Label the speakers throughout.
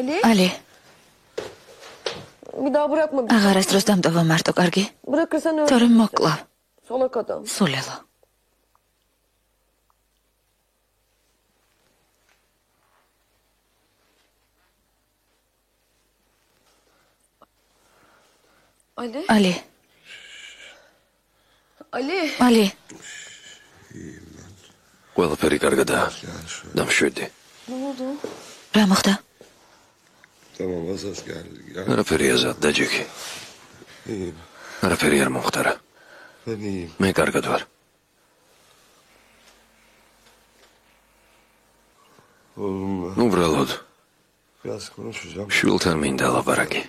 Speaker 1: ალი აღარასდროს დამტოვა მარტო კარგი თორემ მოკლა სულელა ალი
Speaker 2: ყველაფერი კარგადაა და მშვიდი
Speaker 1: რა მოხდა
Speaker 2: არაფერი აზად დაჯექი არაფერი არ მომხდარა მე კარგად ვარ უბრალოდ შვილთან მინდა ლაპარაკი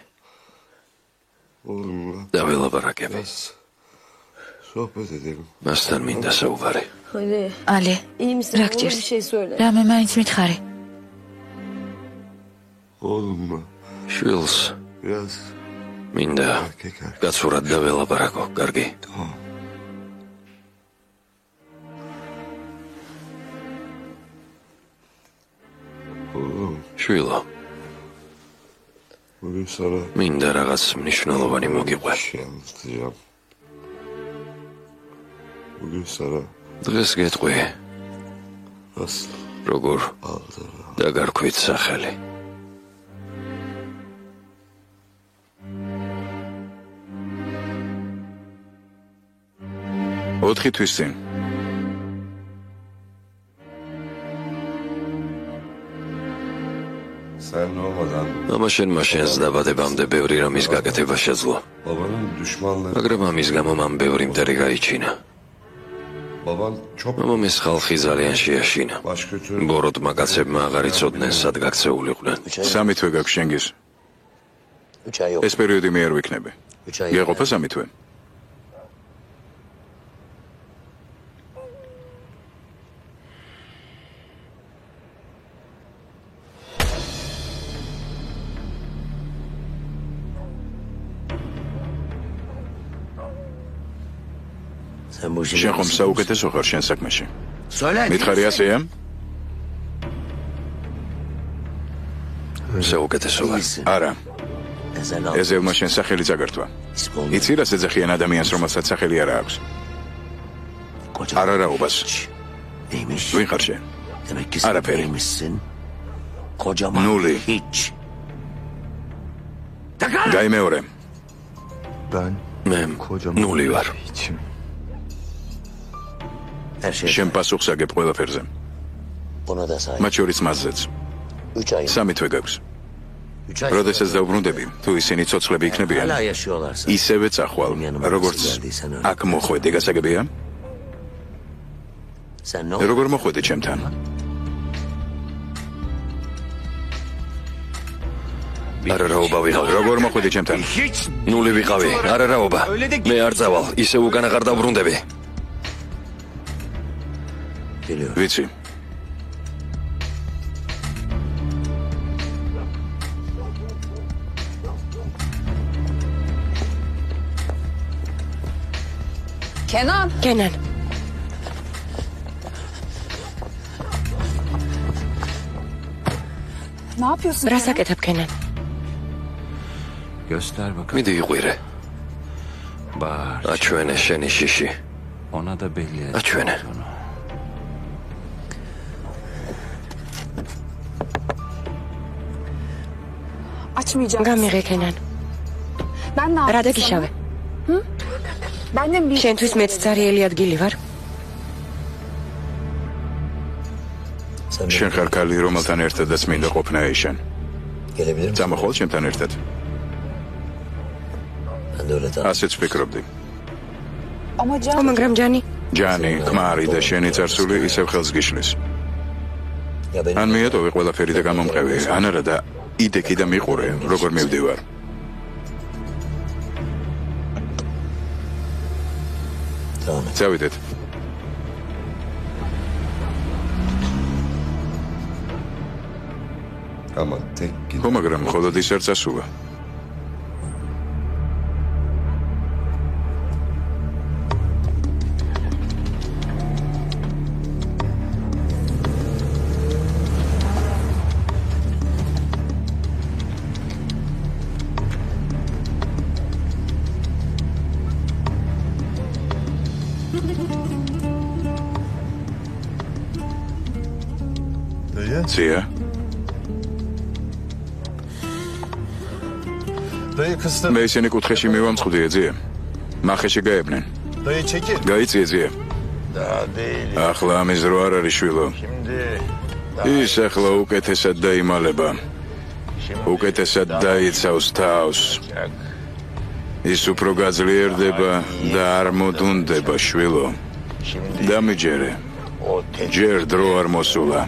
Speaker 2: და ველაპარაკები მასთან მინდა საუბარი
Speaker 1: ალი რა გჭირს რამე მაინც მითხარი
Speaker 2: შვილს მინდა გაცურად და ველაპარაკო კარგი შვილო მინდა რაღაც მნიშვნელოვანი მოგიყვე დღეს გეტყვი როგორ დაგარქვით სახელი
Speaker 3: 4 თვის წინ
Speaker 2: ამაშენ მაშენს დაბადებამდე ბევრი რამის გაკეთება შეძლო მაგრამ ამის გამო მან ბევრი მტერი გაიჩინა მამის ხალხი ძალიან შეაშინა ბოროტმა კაცებმა აღარ იცოდნენ სად გაქცეულიყვნენ
Speaker 3: სამი თვე გაქვს შენგის ეს პერიოდი მე არ ვიქნები გეყოფა სამი თვე შენ ხომ საუკეთესო ხარ შენ საქმეში მითხარი ასეა
Speaker 2: საუკეთესო ვარ
Speaker 3: არა ეზევმა შენ სახელი წაგართვა იცი რას ეძახიან ადამიანს რომელსაც სახელი არ აქვს არარაობას ვინ ხარ შენ არაფერი ნული გაიმეორე
Speaker 2: მე ნული ვარ
Speaker 3: შენ პასუხს აგებ ყველაფერზე მათ შორის მასზეც სამი თვე გაქვს როდესაც დაუბრუნდები თუ ისინი ცოცხლები იქნებიან ისევე წახვალ როგორც აქ მოხვედი გასაგებია როგორ მოხვედი ჩემთან
Speaker 2: არარაობა ვიყავ
Speaker 3: როგორ მოხვედი ჩემთან
Speaker 2: ნული ვიყავი არარაობა მე არ წავალ ისე უკან აღარ დაუბრუნდები
Speaker 3: ვიცი
Speaker 1: კენან რას აკეთებ კენან
Speaker 2: მიდი იყვირე აჩვენე შენი შიში აჩვენე
Speaker 1: გამიღე კენან რა დაგიშავე შენთვის მეც ძარიელი ადგილი ვარ
Speaker 3: შენ ხარ ქალი რომელთან ერთადაც მინდა ყოფნა ეშენ წამოხვალ შენთან ერთად ასეც ვფიქრობდი
Speaker 1: მაგრამ
Speaker 3: ჯანი ქმარი და შენი წარსული ისევ ხელს გიშლის ან მიეტოვე ყველაფერი და გამომყევი ან არა და იდექი და მიყურე როგორ მივდივარ წავიდეთ მაგრამ მხოლოდ ის არ წასულა Ція? მე ისინი კუთხეში მივამწყდი ეძიე. მახეში გაებნენ. გაიწიე ძიე. ახლა ამის რო არ არის შვილო. ის ახლა უკეთესად დაიმალება. უკეთესად დაიცავს თავს. ის უფრო გაძლიერდება და არ მოდუნდება შვილო. დამიჯერე. ჯერ დრო არ მოსულა.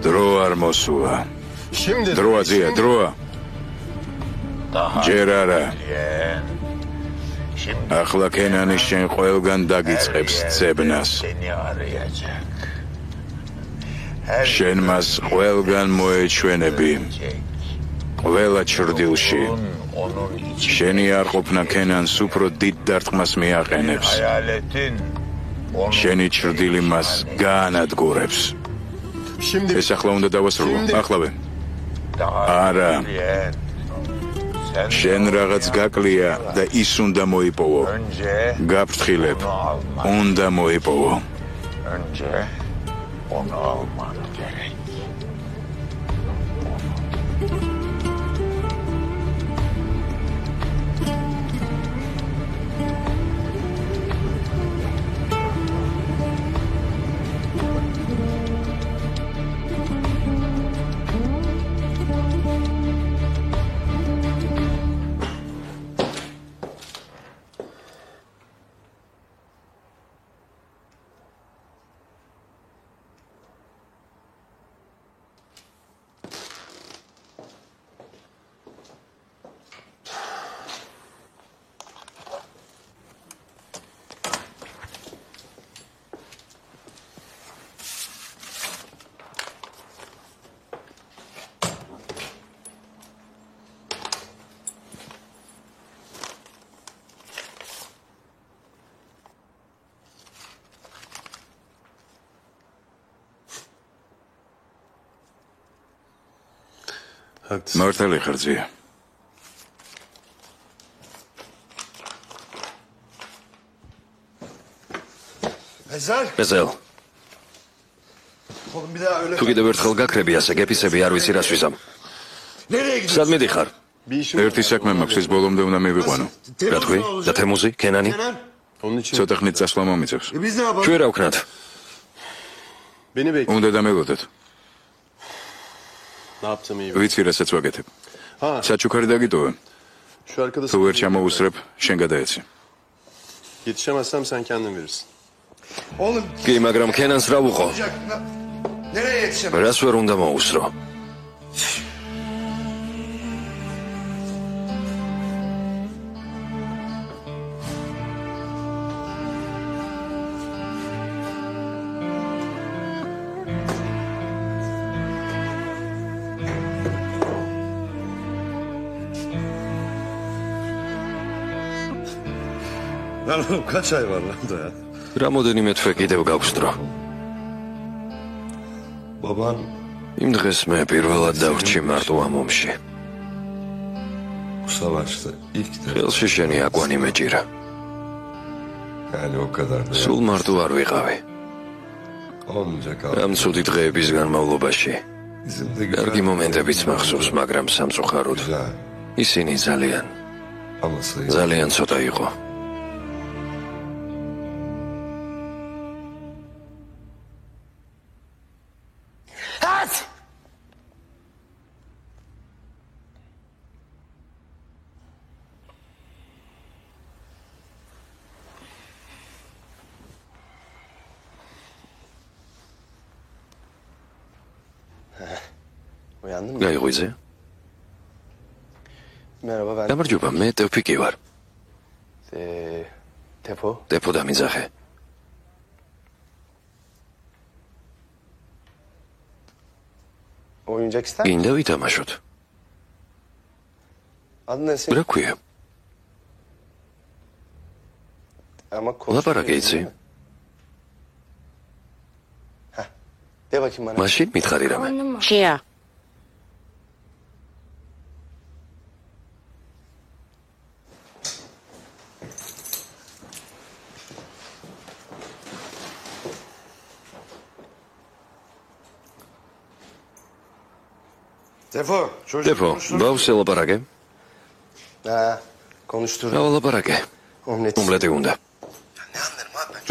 Speaker 3: დრო არ მოსულა. დროა ძია, დროა. ჯერ არა. ახლა კენანი შენ ყველგან დაგიწყებს ძებნას. შენ მას ყველგან მოეჩვენები. ყველა ჩრდილში. შენი არ ყოფნა კენანს უფრო დიდ დარტყმას მიაყენებს. შენი ჩრდილი მას გაანადგურებს. ეს ახლა უნდა დავასრულო, ახლავე. არა. შენ რაღაც გაკლია და ის უნდა მოიპოვო. გაფრთხილებ. უნდა მოიპოვო. მართალი ხარ ძია.
Speaker 2: მეზელ. თუ კიდევ ერთხელ გაქრები ასე გეფისები არ ვიცი რას ვიზამ. სად მიდიხარ?
Speaker 3: ერთი საქმე მაქვს, ის ბოლომდე უნდა მივიყვანო.
Speaker 2: რა თქვი? და თემუზი, კენანი?
Speaker 3: ცოტა ხნით წასვლა მომიწევს.
Speaker 2: ჩვენ რა ვქნათ?
Speaker 3: უნდა დამელოდეთ. ვიცი რასაც ვაკეთებ. საჩუქარი დაგიტოვე. თუ ვერ ჩამოუსრებ, შენ გადაეცი.
Speaker 4: Yetişemezsem sen kendin verirsin.
Speaker 2: კი, მაგრამ კენანს რა ვუყო? რას ვერ უნდა მოუსრო?
Speaker 4: Kaç ay var lan da ya?
Speaker 2: რამოდენიმე თვე კიდევ გაქვს დრო.
Speaker 4: Baban
Speaker 2: იმ დღეს მე პირველად დავრჩი მარტო ამ ომში.
Speaker 4: savaşta ilk de
Speaker 2: ხელში შენი აკვანი მეჭირა.
Speaker 4: yani o kadar da
Speaker 2: სულ მარტო არ ვიყავი.
Speaker 4: onca
Speaker 2: ამ ცუდი დღეების განმავლობაში
Speaker 4: bizim de
Speaker 2: კარგი მომენტებიც მახსოვს, მაგრამ სამწუხაროდ
Speaker 4: güzel
Speaker 2: ისინი ძალიან
Speaker 4: ama sayı
Speaker 2: ძალიან ცოტა იყო.
Speaker 4: Uyandın mı?
Speaker 2: გაიღვიძე?
Speaker 4: Merhaba ben
Speaker 2: გამარჯობა, მე ტევფიკი ვარ.
Speaker 4: Tepo.
Speaker 2: ტეფო დამიძახე.
Speaker 4: Oyuncak ister misin?
Speaker 2: გინდა ვითამაშოთ?
Speaker 4: Adın ne senin?
Speaker 2: რა ქვია?
Speaker 4: Ama
Speaker 2: ლაპარაკი იცი?
Speaker 4: De bakayım bana.
Speaker 2: მაშინ მითხარი რამე.
Speaker 1: შია
Speaker 2: Tefo, bavs ელაპარაკე?
Speaker 4: Konuştur.
Speaker 2: ელაპარაკე. Ომლეტი უნდა.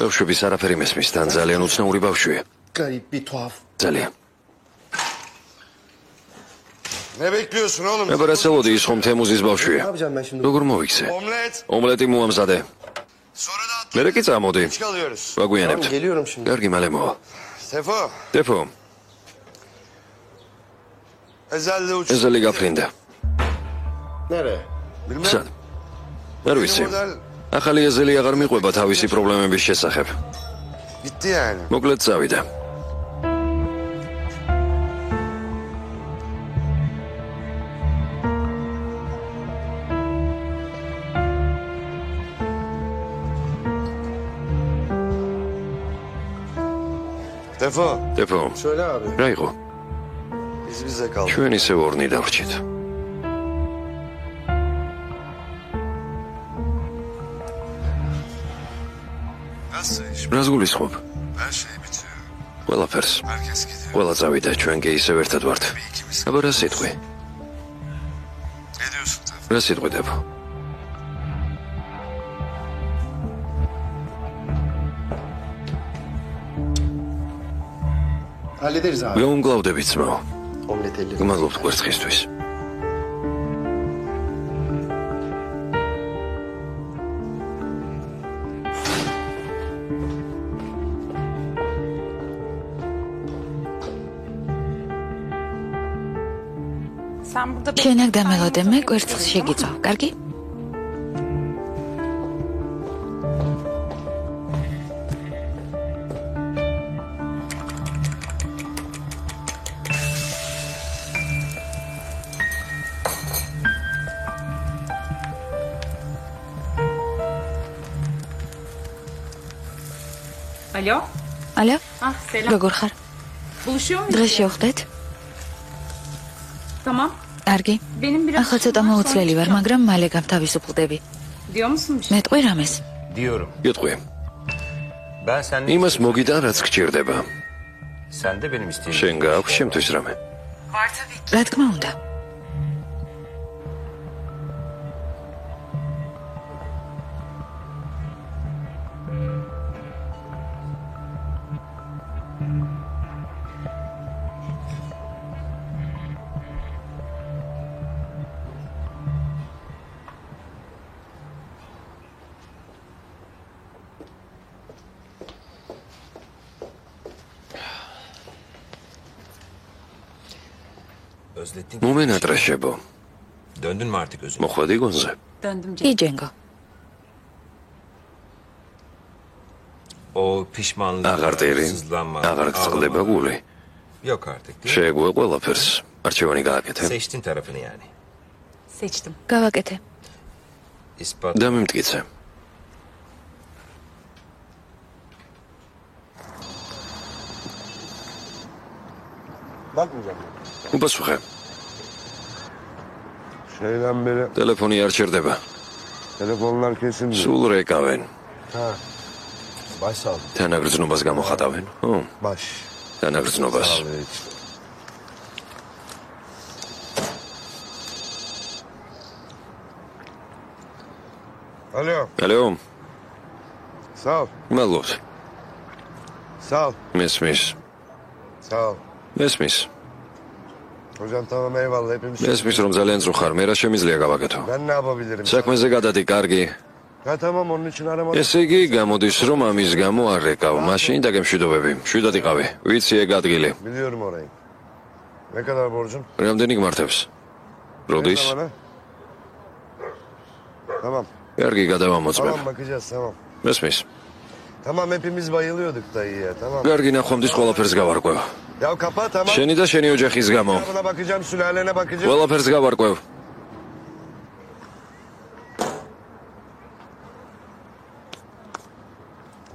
Speaker 2: ბავშვების არაფერი მესმის, თან ძალიან უცნაური ბავშვია.
Speaker 4: Garip bir tuhaf.
Speaker 2: ძალიან.
Speaker 5: Ne bekliyorsun oğlum?
Speaker 2: მე ბრასელოდი ის ხომ თემუზის
Speaker 4: Ne
Speaker 2: ბავშვია.
Speaker 4: yapacağım ben şimdi?
Speaker 2: როგორ მოვიქცე?
Speaker 5: Omlet.
Speaker 2: ომლეტი მოამზადე.
Speaker 5: Sonra da atla.
Speaker 2: მერე კი წამოდი.
Speaker 5: Geç kalıyoruz.
Speaker 4: Tamam,
Speaker 2: ვაგვიანებთ.
Speaker 4: geliyorum şimdi.
Speaker 2: კარგი, მალე მოვა.
Speaker 5: Tefo.
Speaker 2: Tefo,
Speaker 5: Ezelde uç.
Speaker 2: ეზელი გაფრინდა.
Speaker 4: Nereye?
Speaker 5: Bilmem.
Speaker 2: სად? არ
Speaker 5: Yeni
Speaker 2: ვიცი.
Speaker 5: model
Speaker 2: ახალი ეზელი აღარ მიყვება თავისი პრობლემების შესახებ.
Speaker 5: gitti yani.
Speaker 2: მოკლედ წავიდა.
Speaker 5: Tefo.
Speaker 2: Tefo,
Speaker 4: Söyle abi.
Speaker 2: რა იყო?
Speaker 5: Biz bize kaldık.
Speaker 2: ჩვენ ისევ ორნი დავრჩით.
Speaker 5: Nasıl iş?
Speaker 2: რას გულისხმობ?
Speaker 5: Her şey bitiyor.
Speaker 2: ყველაფერს.
Speaker 5: Herkes gidiyor.
Speaker 2: ყველა წავიდა, ჩვენ კი ისევ ერთად ვართ.
Speaker 5: İkimiz.
Speaker 2: აბა რა სიტყვი?
Speaker 5: Ne diyorsun Tefo?
Speaker 2: რა სიტყვი Tefo?
Speaker 4: Hallederiz abi.
Speaker 2: გაუმგლავდებით ძმაო.
Speaker 4: Omlet elleri.
Speaker 2: გმადლობთ კვერცხისთვის.
Speaker 1: შენ აქ დამელოდე, მე კვერცხს შეგიწევ, კარგი?
Speaker 6: Alo?
Speaker 1: ალო?
Speaker 6: Ah selam.
Speaker 1: როგორ ხარ?
Speaker 6: Buluşuyor muyuz?
Speaker 1: დღეს შევხვდეთ?
Speaker 6: Tamam.
Speaker 1: კარგი.
Speaker 6: Benim biraz
Speaker 1: ახლა ცოტა მოუცლელი ვარ, მაგრამ მალე გამთავისუფლდები.
Speaker 6: Diyor musun bir şey?
Speaker 1: მეტყვი რამეს?
Speaker 7: Diyorum.
Speaker 2: გეტყვი.
Speaker 7: Ben seninle
Speaker 2: იმას მოგიტან რაც გჭირდება.
Speaker 7: sen de benim isteğim.
Speaker 2: შენ გააქვს შემთვის რამე?
Speaker 1: რა თქმა უნდა.
Speaker 7: Özlettin.
Speaker 2: მომენატრაშებო.
Speaker 7: Döndün mü artık özüne?
Speaker 2: მოხვედი გონზე?
Speaker 6: Döndüm
Speaker 1: კი,
Speaker 6: canım.
Speaker 1: ჯენგო.
Speaker 7: O pişmanlık,
Speaker 2: აღარ ტირი,
Speaker 7: sızlanma,
Speaker 2: აღარ გწყდება
Speaker 7: ağlama.
Speaker 2: გული.
Speaker 7: Yok artık değil mi?
Speaker 2: შეეგუე ყველაფერს. არჩევანი გააკეთე.
Speaker 7: Seçtin tarafını yani.
Speaker 6: Seçtim.
Speaker 1: გავაკეთე.
Speaker 7: İspat.
Speaker 2: და მიმტკიცე.
Speaker 4: Bakmayacağım.
Speaker 2: უპასუხე.
Speaker 5: Şeyden beri
Speaker 2: ტელეფონი არ ჩერდება.
Speaker 5: telefonlar kesildi.
Speaker 2: სულ რეკავენ.
Speaker 5: Baş sağ ol.
Speaker 2: თანაგრძნობას გამოხატავენ. ო,
Speaker 5: Baş.
Speaker 2: თანაგრძნობას.
Speaker 5: Sağ ol hiç. Alo.
Speaker 2: ალო,
Speaker 5: Sağ ol.
Speaker 2: მადლობთ.
Speaker 5: Sağ ol.
Speaker 2: მესმის.
Speaker 5: Sağ ol.
Speaker 2: მესმის.
Speaker 5: Hocam tamam eyvallah hepimiz.
Speaker 2: მესმის რომ ძალიან წუხარ, მე რა შემიძლია გავაკეთო?
Speaker 5: Ben ne yapabilirim?
Speaker 2: საქმეზე გადადი, კარგი.
Speaker 5: Ha tamam onun için aramadım.
Speaker 2: ესე იგი, გამოდის რომ ამის გამო არ რეკავ. მაშინ დაგემშვიდობები. შვიდად იყავი. ვიცი ეგ ადგილი.
Speaker 5: Biliyorum orayı. Ne kadar borcum?
Speaker 2: რამდენი გმართებს? როდის?
Speaker 5: Ne zamana? Tamam.
Speaker 2: კარგი, გადავამოწმებ.
Speaker 5: Tamam bakacağız tamam.
Speaker 2: მესმის.
Speaker 5: Tamam hepimiz bayılıyorduk dayıya tamam.
Speaker 2: კარგი, ნახვამდის ყველაფერს გავარკვევ.
Speaker 5: Ya kapa tamam.
Speaker 2: შენი და შენი ოჯახის გამო.
Speaker 5: Buna bakacağım sülalene bakacağım.
Speaker 2: ყველაფერს გავარკვევ.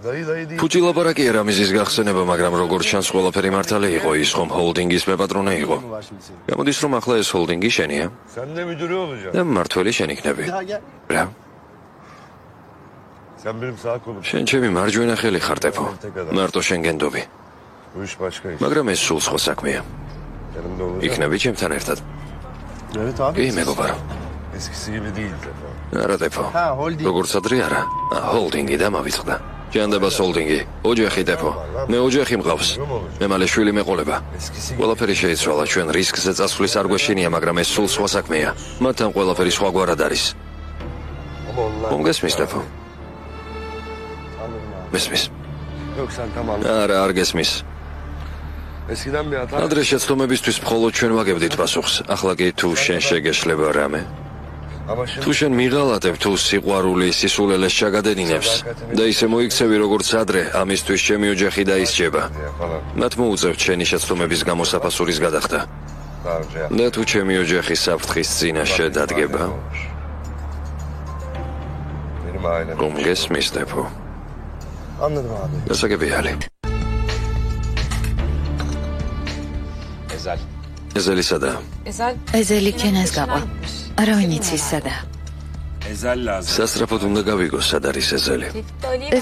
Speaker 5: Dayı değil.
Speaker 2: ფუჭი ლაპარაკია რამიზის გახსენება, მაგრამ როგორც ჩანს ყველაფერი მართალი იყო, ის ხომ ჰოლდინგის მეპატრონე იყო.
Speaker 4: Var şimdi senin.
Speaker 2: გამოდის რომ ახლა ეს ჰოლდინგი შენია
Speaker 5: Sen de müdürü olacaksın.
Speaker 2: და მმართველი შენ იქნები.
Speaker 4: Daha gel.
Speaker 2: რა?
Speaker 5: Sen benim sağ kolum.
Speaker 2: შენ ჩემი მარჯვენა ხელი ხარ, ტეფო. მარტო შენ გენდობი.
Speaker 5: Bu iş başka iş.
Speaker 2: მაგრამ ეს სულ სხვა საქმეა.
Speaker 5: Yanımda olacak.
Speaker 2: იქნები ჩემთან ერთად.
Speaker 4: Evet abi.
Speaker 2: კი მეგობარო.
Speaker 5: Eskisi gibi değil Tefo.
Speaker 2: არა დეფო.
Speaker 4: Ha holding.
Speaker 2: როგორც ადრე არა. ჰოლდინგი და მავიწყდა. ჯანდება ჰოლდინგი. ოჯახი დეფო. მე ოჯახი მყავს. მე მალე შვილი მეყოლება. ყველაფერი შეიცვალა, ჩვენ რისკზე წასვლის არ გვეშინია, მაგრამ ეს სულ სხვა საქმეა. მათთან ყველაფერი სხვაგვარად არის.
Speaker 5: Ama onlar...
Speaker 2: მომგესმის დეფო?
Speaker 5: Anladım abi.
Speaker 2: მესმის.
Speaker 5: Yok sen tam anladın.
Speaker 2: არა, არ გესმის.
Speaker 5: Eskiden bir hata...
Speaker 2: ადრე შეცდომებისთვის მხოლოდ ჩვენ ვაგებდით პასუხს. ახლა კი თუ შენ შეგეშლება რამე,
Speaker 5: Ama şimdi...
Speaker 2: თუ შენ მიღალატებ თუ სიყვარული სისულელეს ჩაგადედინებს და ისე მოიქცევი როგორც ადრე, ამისთვის ჩემი ოჯახი დაისჯება.
Speaker 5: diye falan.
Speaker 2: მათ მოუწევთ შენი შეცდომების გამო საფასურის გადახდა.
Speaker 5: Daha önce yaptım.
Speaker 2: და თუ ჩემი ოჯახი საფრთხის წინაშე დადგება,
Speaker 5: Benim ailem.
Speaker 2: მომგესმის დეფო?
Speaker 4: Anladım abi.
Speaker 2: გასაგებია.
Speaker 7: Ezel.
Speaker 2: ეზელი სადა?
Speaker 1: ეზელი ქენას გაყვა. არავინ იცის სადა.
Speaker 8: Ezel lazım.
Speaker 2: სასწრაფოდ უნდა გავიგო სად არის ეზელი.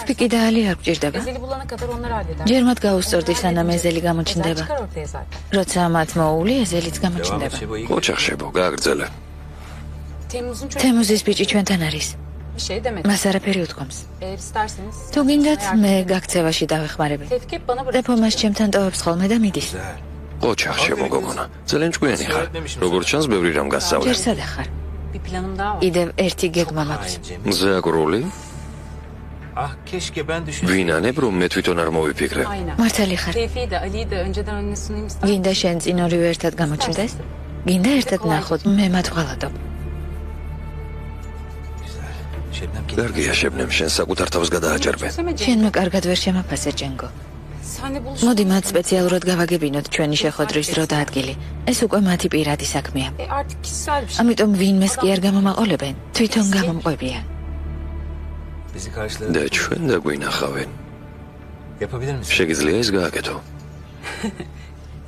Speaker 1: FPK და ალი არ გჭირდება.
Speaker 6: Ezeli bulana kadar onlar halleder.
Speaker 1: ჯერ მათ გაუსწორდი სანამ ეზელი
Speaker 6: Ezel
Speaker 1: გამოჩნდება.
Speaker 6: çıkar ortaya zaten.
Speaker 1: როცა მათ მოული ეზელიც
Speaker 7: Devam
Speaker 1: გამოჩნდება.
Speaker 7: et şey bu iyi.
Speaker 2: ოჩახშებო, გააგრძელე.
Speaker 6: Temmuz'un çok
Speaker 1: თემუზის ბიჭი ჩვენთან არის.
Speaker 6: bir şey demedim.
Speaker 1: მას არაფერი უთქვამს.
Speaker 6: Eğer isterseniz...
Speaker 1: თუ გინდათ, მე გაქცევაში დავეხმარები.
Speaker 6: Tevkif bana bırak.
Speaker 1: დეფო მას ჩემთან ტოვებს ხოლმე და მიდის.
Speaker 2: ოჩახშებო გოგონა. ძალიან ჭკვიანი ხარ. როგორც ჩანს, ბევრი რამ გასწავლე.
Speaker 1: ჯერ სადა ხარ?
Speaker 6: Bir planım daha var.
Speaker 1: კიდევ ერთი გეგმა მაქვს.
Speaker 2: ზეაკრული?
Speaker 7: Ah keşke ben düşünseydim.
Speaker 2: ვინანებ რომ მე თვითონ არ მოვიფიქრე.
Speaker 6: Aynen.
Speaker 1: მართალი ხარ.
Speaker 6: Tevfik'i de Ali'yi de önceden önüne sunayım ister.
Speaker 1: გინდა შენ წინ ორივე ერთად გამოჩნდეს? გინდა ერთად ნახოთ, მე მათ ვღალატობ.
Speaker 7: Şebnem gel.
Speaker 2: კარგია, შებნემ, შენ საკუთარ თავს გადააჭერბე.
Speaker 1: შენმა კარგად ვერ შემაფასე, ჯენგო.
Speaker 6: Senle buluş.
Speaker 1: მოდი მათ სპეციალურად გავაგებინოთ ჩვენი შეხვედრის დრო და ადგილი. ეს უკვე მათი პირადი საქმეა.
Speaker 6: Artık kişisel bir şey.
Speaker 1: ამიტომ ვინმეს კი არ გამომაყოლებენ, თვითონ გამომყვებიან.
Speaker 7: Bizi karşıladı.
Speaker 2: და ჩვენ დაგვინახავენ.
Speaker 7: Yapabilir misin?
Speaker 2: შეგიძლია ეს გააკეთო.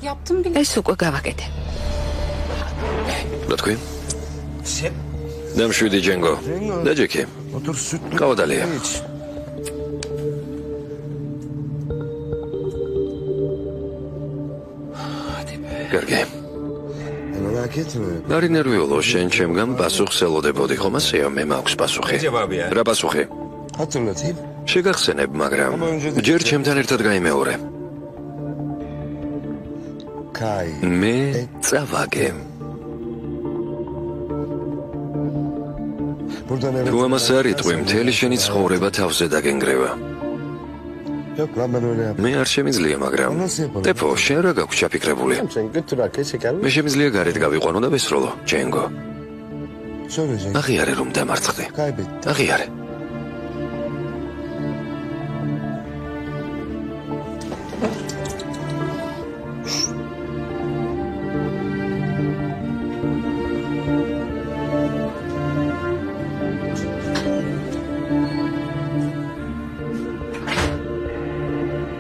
Speaker 6: Yaptım bile.
Speaker 1: ეს უკვე გავაკეთე.
Speaker 2: რა თქვი?
Speaker 7: Şeb.
Speaker 2: დამშვიდი ჯენგო. და ჯეკი.
Speaker 5: Otur sütlü.
Speaker 2: კავადალია.
Speaker 5: iç.
Speaker 2: კარგი.
Speaker 5: Merak etme.არი
Speaker 2: ნერვიულო, შენ ჩემგან პასუხს ელოდებოდი ხომ ასეა, მე მაქვს პასუხი.
Speaker 7: ჯავაბია.
Speaker 2: რა პასუხი?
Speaker 5: Hatırlatayım.
Speaker 2: შეგახსენებ, მაგრამ ჯერ ჩემთან ერთად გაიმეორე.
Speaker 5: Kay.
Speaker 2: მე წავაგე.
Speaker 5: Buradan evet.
Speaker 2: თუ ამას არ იტყვი, მთელი შენი ცხოვრება თავზე დაგენგრევა.
Speaker 5: Yok lan ben öyle yapmam.
Speaker 2: მე არ შემიძლია, მაგრამ დეფო, შენ რა გაქვს ჩაფიქრებული?
Speaker 4: Sen götür arkaya çeker mi?
Speaker 2: მე შემიძლია გარეთ გავიყვანო და ვესროლო, ჯენგო.
Speaker 5: Söyleyecek.
Speaker 2: აღიარე რომ დამარცხდი.
Speaker 5: Kaybetti.
Speaker 2: აღიარე.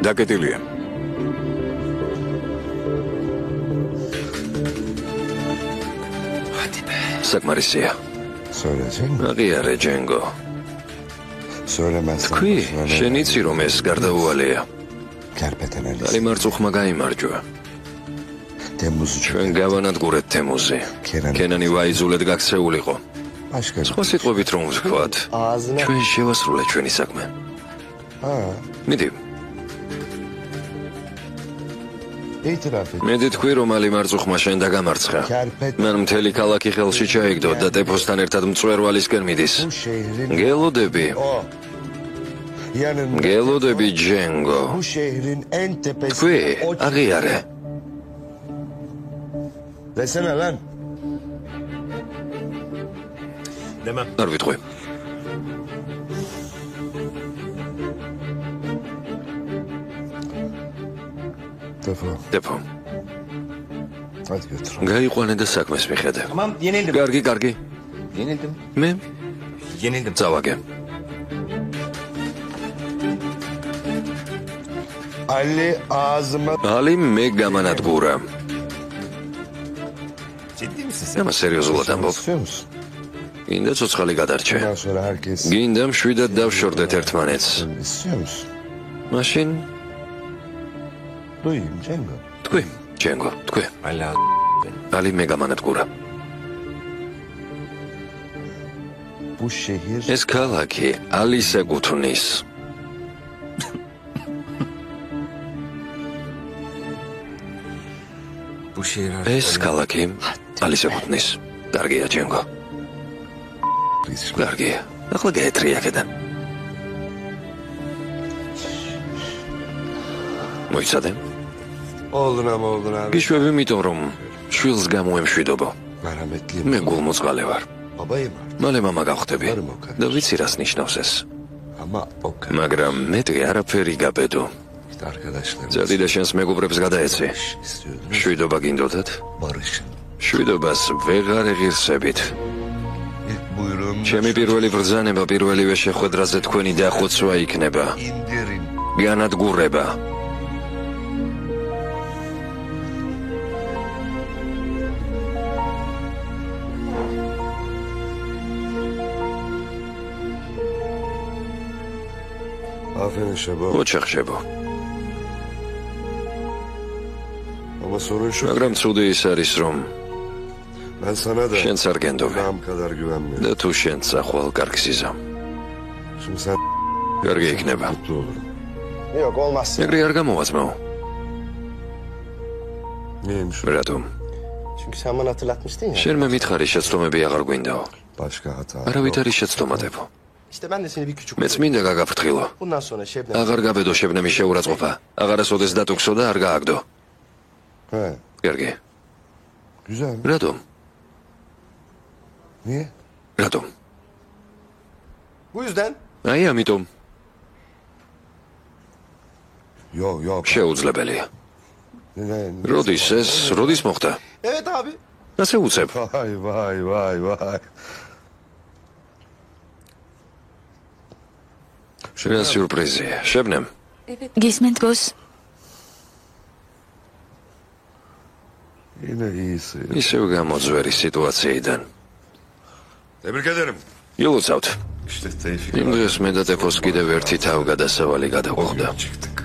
Speaker 3: დაკეტილია.
Speaker 2: საკმარისია.
Speaker 5: Söyleyecek mi?
Speaker 2: აღიარე, ჯენგო.
Speaker 5: Söylemezsen.
Speaker 2: თქვი, შენ იცი რომ ეს გარდაუვალეა.
Speaker 5: Kerpeten
Speaker 2: ალი
Speaker 5: Alice.
Speaker 2: მარწუხმა გაიმარჯვა.
Speaker 5: Temmuz'u
Speaker 2: ჩვენ გავანადგურეთ თემუზე. კენანი ვაიზულეთ გაქცეულიყო.
Speaker 5: Başka bir.
Speaker 2: სხვა სიტყვებით რომ ვთქვათ,
Speaker 4: Ağzına.
Speaker 2: ჩვენ შევასრულეთ ჩვენი საქმე.
Speaker 5: Ha,
Speaker 2: მიდი,
Speaker 5: itiraf et.
Speaker 2: მედი თქვი რომ ალი მარწუხმა შენ დაგამარცხა.
Speaker 5: Kerpeten
Speaker 2: მან მთელი ქალაქი ხელში ჩაიგდო და ტეფოსთან ერთად მწვერვალისკენ მიდის.
Speaker 5: bu şehrin
Speaker 2: გელოდები,
Speaker 5: o. Yanında
Speaker 2: გელოდები ჯენგო.
Speaker 5: bu şehrin en tepesi.
Speaker 2: თქვი, აღიარე.
Speaker 5: Desene lan.
Speaker 7: Demem.
Speaker 2: არ ვიტყვი.
Speaker 5: Defo.
Speaker 2: დეფო,
Speaker 5: Hadi götür.
Speaker 2: გაიყვანე და საქმეს მიხედე.
Speaker 7: Tamam yenildim.
Speaker 2: კარგი, კარგი.
Speaker 7: Yenildim.
Speaker 2: მე
Speaker 7: Yenildim.
Speaker 2: წავაგე.
Speaker 5: Ali ağzıma
Speaker 2: ალი მე გამანადგურა.
Speaker 7: Ciddi misin sen?
Speaker 2: ამა სერიოზულად ამბობ.
Speaker 5: istiyor musun?
Speaker 2: გინდა ცოცხალი გადარჩე.
Speaker 5: Bundan sonra herkes
Speaker 2: გინდა მშვიდად დავშორდეთ ერთმანეთს.
Speaker 5: istiyor musun?
Speaker 2: მაშინ
Speaker 5: Duyayım Cengo.
Speaker 2: თქვი, ჯენგო, თქვი.
Speaker 7: Allah.
Speaker 2: ალი მე გამანადგურა.
Speaker 5: Bu şehir
Speaker 2: ეს ქალაქი ალის ეკუთვნის.
Speaker 7: Bu şehir
Speaker 2: ეს ქალაქი ალის ეკუთვნის. კარგია, ჯენგო. კარგია. ახლა გაეთრი აქედან. მოიცადე?
Speaker 5: oldun abi.
Speaker 2: გიშვები იმიტომ რომ შვილს გამოემშვიდობო.
Speaker 5: Merhametliyim.
Speaker 2: მე გულმოწყალე ვარ.
Speaker 5: Babayım
Speaker 2: მალე მამა გავხდები. და ვიცი რას ნიშნავს ეს.
Speaker 5: ama o kadar.
Speaker 2: მაგრამ მეტი არაფერი გაბედო.
Speaker 5: İşte arkadaşlarım.
Speaker 2: ძადი და შენს მეგობრებს გადაეცი.
Speaker 5: istiyordum.
Speaker 2: შვიდობა გინდოდათ?
Speaker 5: Barışın.
Speaker 2: შვიდობას ვეღარ ეღირსებით.
Speaker 5: İlk buyruğum
Speaker 2: ჩემი პირველი ბრძანება პირველივე შეხვედრაზე თქვენი დახოცვა იქნება.
Speaker 5: indirin.
Speaker 2: განადგურება.
Speaker 5: Aferin Şebo.
Speaker 2: ოჩახშებო.
Speaker 5: Ama sorun şu.
Speaker 2: მაგრამ ცუდი ის არის რომ
Speaker 5: Ben sana da
Speaker 2: შენც არ გენდობი
Speaker 5: Ram kadar güvenmiyorum.
Speaker 2: და თუ შენც ახვალ კარგს იზამ.
Speaker 5: Şimdi sen
Speaker 2: კარგი იქნება.
Speaker 5: mutlu olurum.
Speaker 4: Yok olmaz.
Speaker 2: ეგრე არ გამოვაზმო.
Speaker 5: Neymiş o?
Speaker 2: რატომ?
Speaker 4: Çünkü sen bana hatırlatmıştın ya.
Speaker 2: შენ მე მითხარი შეცდომები აღარ გვინდაო.
Speaker 5: Başka hata.
Speaker 2: არავით არის შეცდომადებო.
Speaker 4: İşte ben de seni bir küçük...
Speaker 2: მეც მინდა გაგაფრთხილო.
Speaker 4: Bundan sonra Şebnem...
Speaker 2: აღარ გაბედო შებნემის შეურაცხყოფა. აღარასოდეს დატუქსო და არ გააგდო.
Speaker 5: He,
Speaker 2: კარგი.
Speaker 5: güzel.
Speaker 2: რატომ?
Speaker 5: Niye?
Speaker 2: რატომ?
Speaker 4: Bu yüzden
Speaker 2: აი ამიტომ
Speaker 5: Yok.
Speaker 2: შეუძლებელია.
Speaker 5: Ne?
Speaker 2: როდის ეს, როდის მოხდა?
Speaker 4: evet abi.
Speaker 2: ასე უცებ.
Speaker 5: Vay.
Speaker 2: რა სიურპრიზია. შებნემ.
Speaker 1: გისმენთ ბოს?
Speaker 5: Yine iyisi.
Speaker 2: ისევ გამოძვერი სიტუაციიდან.
Speaker 5: Tebrik ederim.
Speaker 2: ილოცავთ.
Speaker 5: İşte Tevfik.
Speaker 2: იმ დღეს მე და ტეფოს კიდევ ერთი თავგადასავალი გადაგვხდა.
Speaker 5: Çıktık.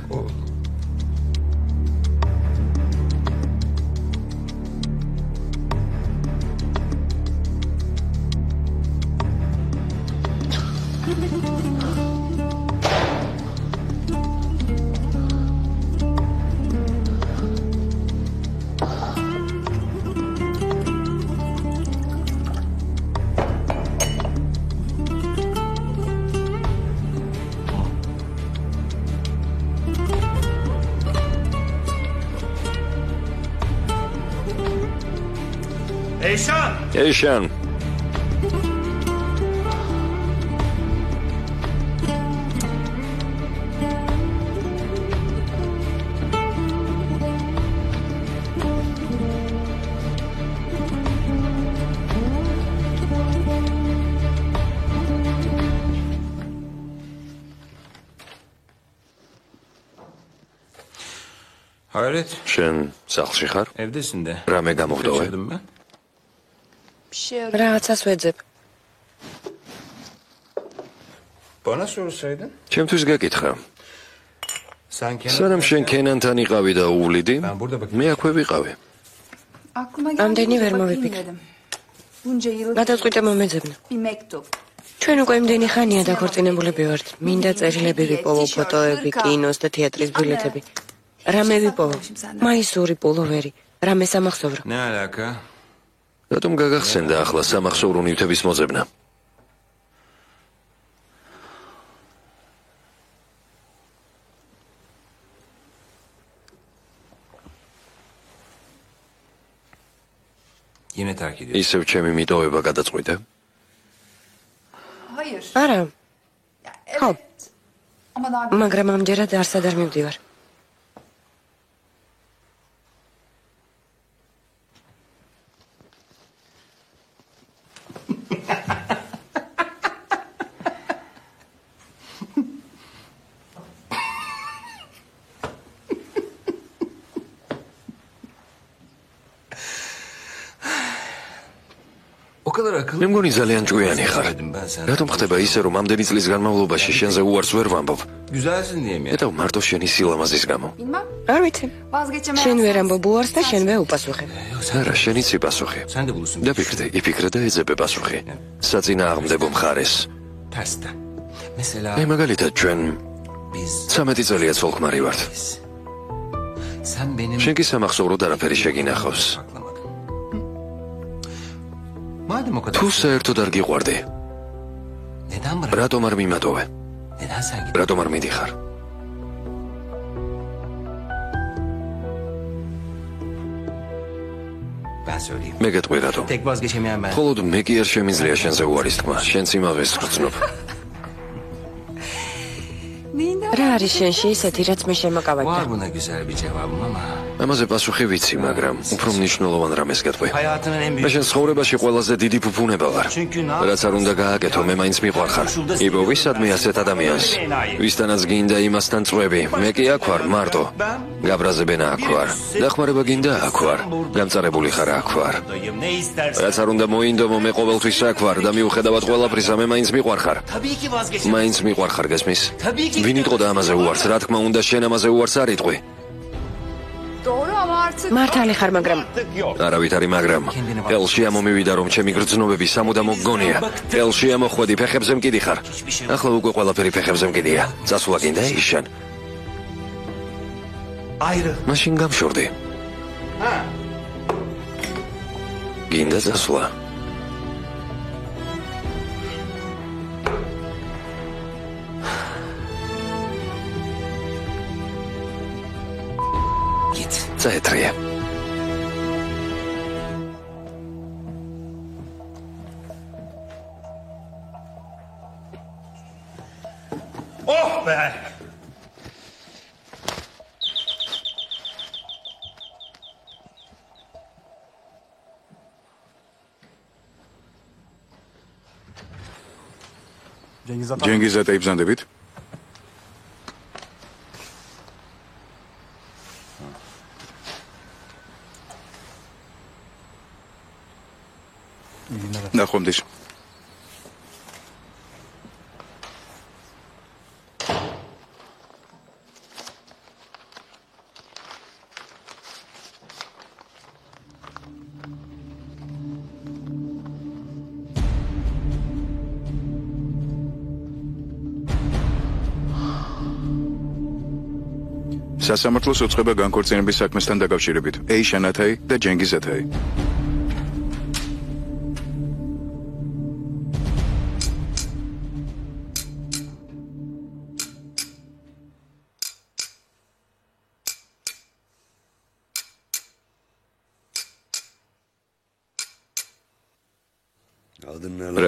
Speaker 2: ეიშან.
Speaker 7: Hayret.
Speaker 2: შენ სახლში ხარ?
Speaker 7: Evdesin de.
Speaker 2: რამე გამოხდოვე?
Speaker 7: Kaçırdım ben.
Speaker 1: რაღაცას ვეძებ.
Speaker 7: Bana sorsaydın.
Speaker 2: ჩემთვის გაკითხა.
Speaker 7: Sen
Speaker 2: სანამ შენ კენანთან იყავი და უვლიდი,
Speaker 7: Ben burada bakayım.
Speaker 2: მე აქვე ვიყავი.
Speaker 1: ამდენი ვერ მოვიფიქრე. გადაწყვიტე მომეძებნა. ჩვენ უკვე იმდენი ხანია დაქორწინებულები ვართ. მინდა წერილები ვიპოვო, ფოტოები, კინოს და თეატრის ბილეთები. რამე ვიპოვო? მაისური პულოვერი, რამე სამახსოვრო.
Speaker 7: Ne alaka?
Speaker 2: რატომ გაგახსენდა ახლა სამახსოვრო ნივთების მოძებნა?
Speaker 7: Yine terk ediyorsun.
Speaker 2: ისევ ჩემი მიტოვება გადაწყვიტე?
Speaker 1: არა. ხო. მაგრამ ამჯერად არსად არ მივდივარ.
Speaker 7: O
Speaker 2: მე მგონი ძალიან ჭკვიანი ხარ. რატომ ხდება ისე, რომ ამდენი წლის განმავლობაში შენზე უარს ვერ ვამბობ? და მარტო შენი სილამაზის გამო.
Speaker 1: არ ვიცი. შენ ვერ ამბობ უარს და შენვე უპასუხებ.
Speaker 2: არა, შენიც იპასუხე. დაფიქრდე, იფიქრე და ეძებე პასუხი. საწინააღმდეგო მხარეს. მე მაგალითად ჩვენ 13 წელია ცოლ-ქმარი ვართ. შენ კი სამახსოვროდ არაფერი შეგინახავს. თუ საერთოდ არ გიყვარდი, რატომ არ მიმატოვე? რატომ არ მიდიხარ? მე გეტყვი რატომ? მხოლოდ მე კი არ შემიძლია შენზე უარის თქმა, შენც იმავეს გრძნობ.
Speaker 1: რა არის შენში ისეთი, რაც მე შემაკავებდა?
Speaker 2: ამაზე პასუხი ვიცი, მაგრამ უფრო მნიშვნელოვან რამეს გეტყვი. მე შენ ცხოვრებაში ყველაზე დიდი ფუფუნება ვარ. რაც არ უნდა გააკეთო, მე მაინც მიყვარხარ. იბოვი სადმე ასეთ ადამიანს, ვისთანაც გინდა იმასთან წვევი. მე კი აქ ვარ მარტო. გაბრაზებენა აქ ვარ. დახმარება გინდა აქ ვარ. გამწარებული ხარ აქ ვარ. რაც არ უნდა მოინდომო, მე ყოველთვის აქ ვარ და მიუხედავად ყველაფრისა, მე მაინც მიყვარხარ. მაინც მიყვარხარ, გესმის? ვინ იტყოდა ამაზე უარს? რა თქმა უნდა, შენ ამაზე უარს არ იტყვი.
Speaker 1: მართალი ხარ, მაგრამ
Speaker 2: არავით არის მაგრამ. ელში ამომივიდა, რომ ჩემი გრძნობები სამუდამო გგონია. ელში ამოხვედი, ფეხებზე მკიდი ხარ. ახლა უკვე ყველაფერი ფეხებზე მკიდია. წასვლა გინდა იშან. მაშინ გამშორდი. გინდა წასვლა. წაეტრია.
Speaker 3: ჯენგიზად იბზანდებით? ნახვამდის. სასამართლოს უწყება განქორწინების საქმესთან დაკავშირებით. ეიშან ათაი და ჯენგიზ ათაი.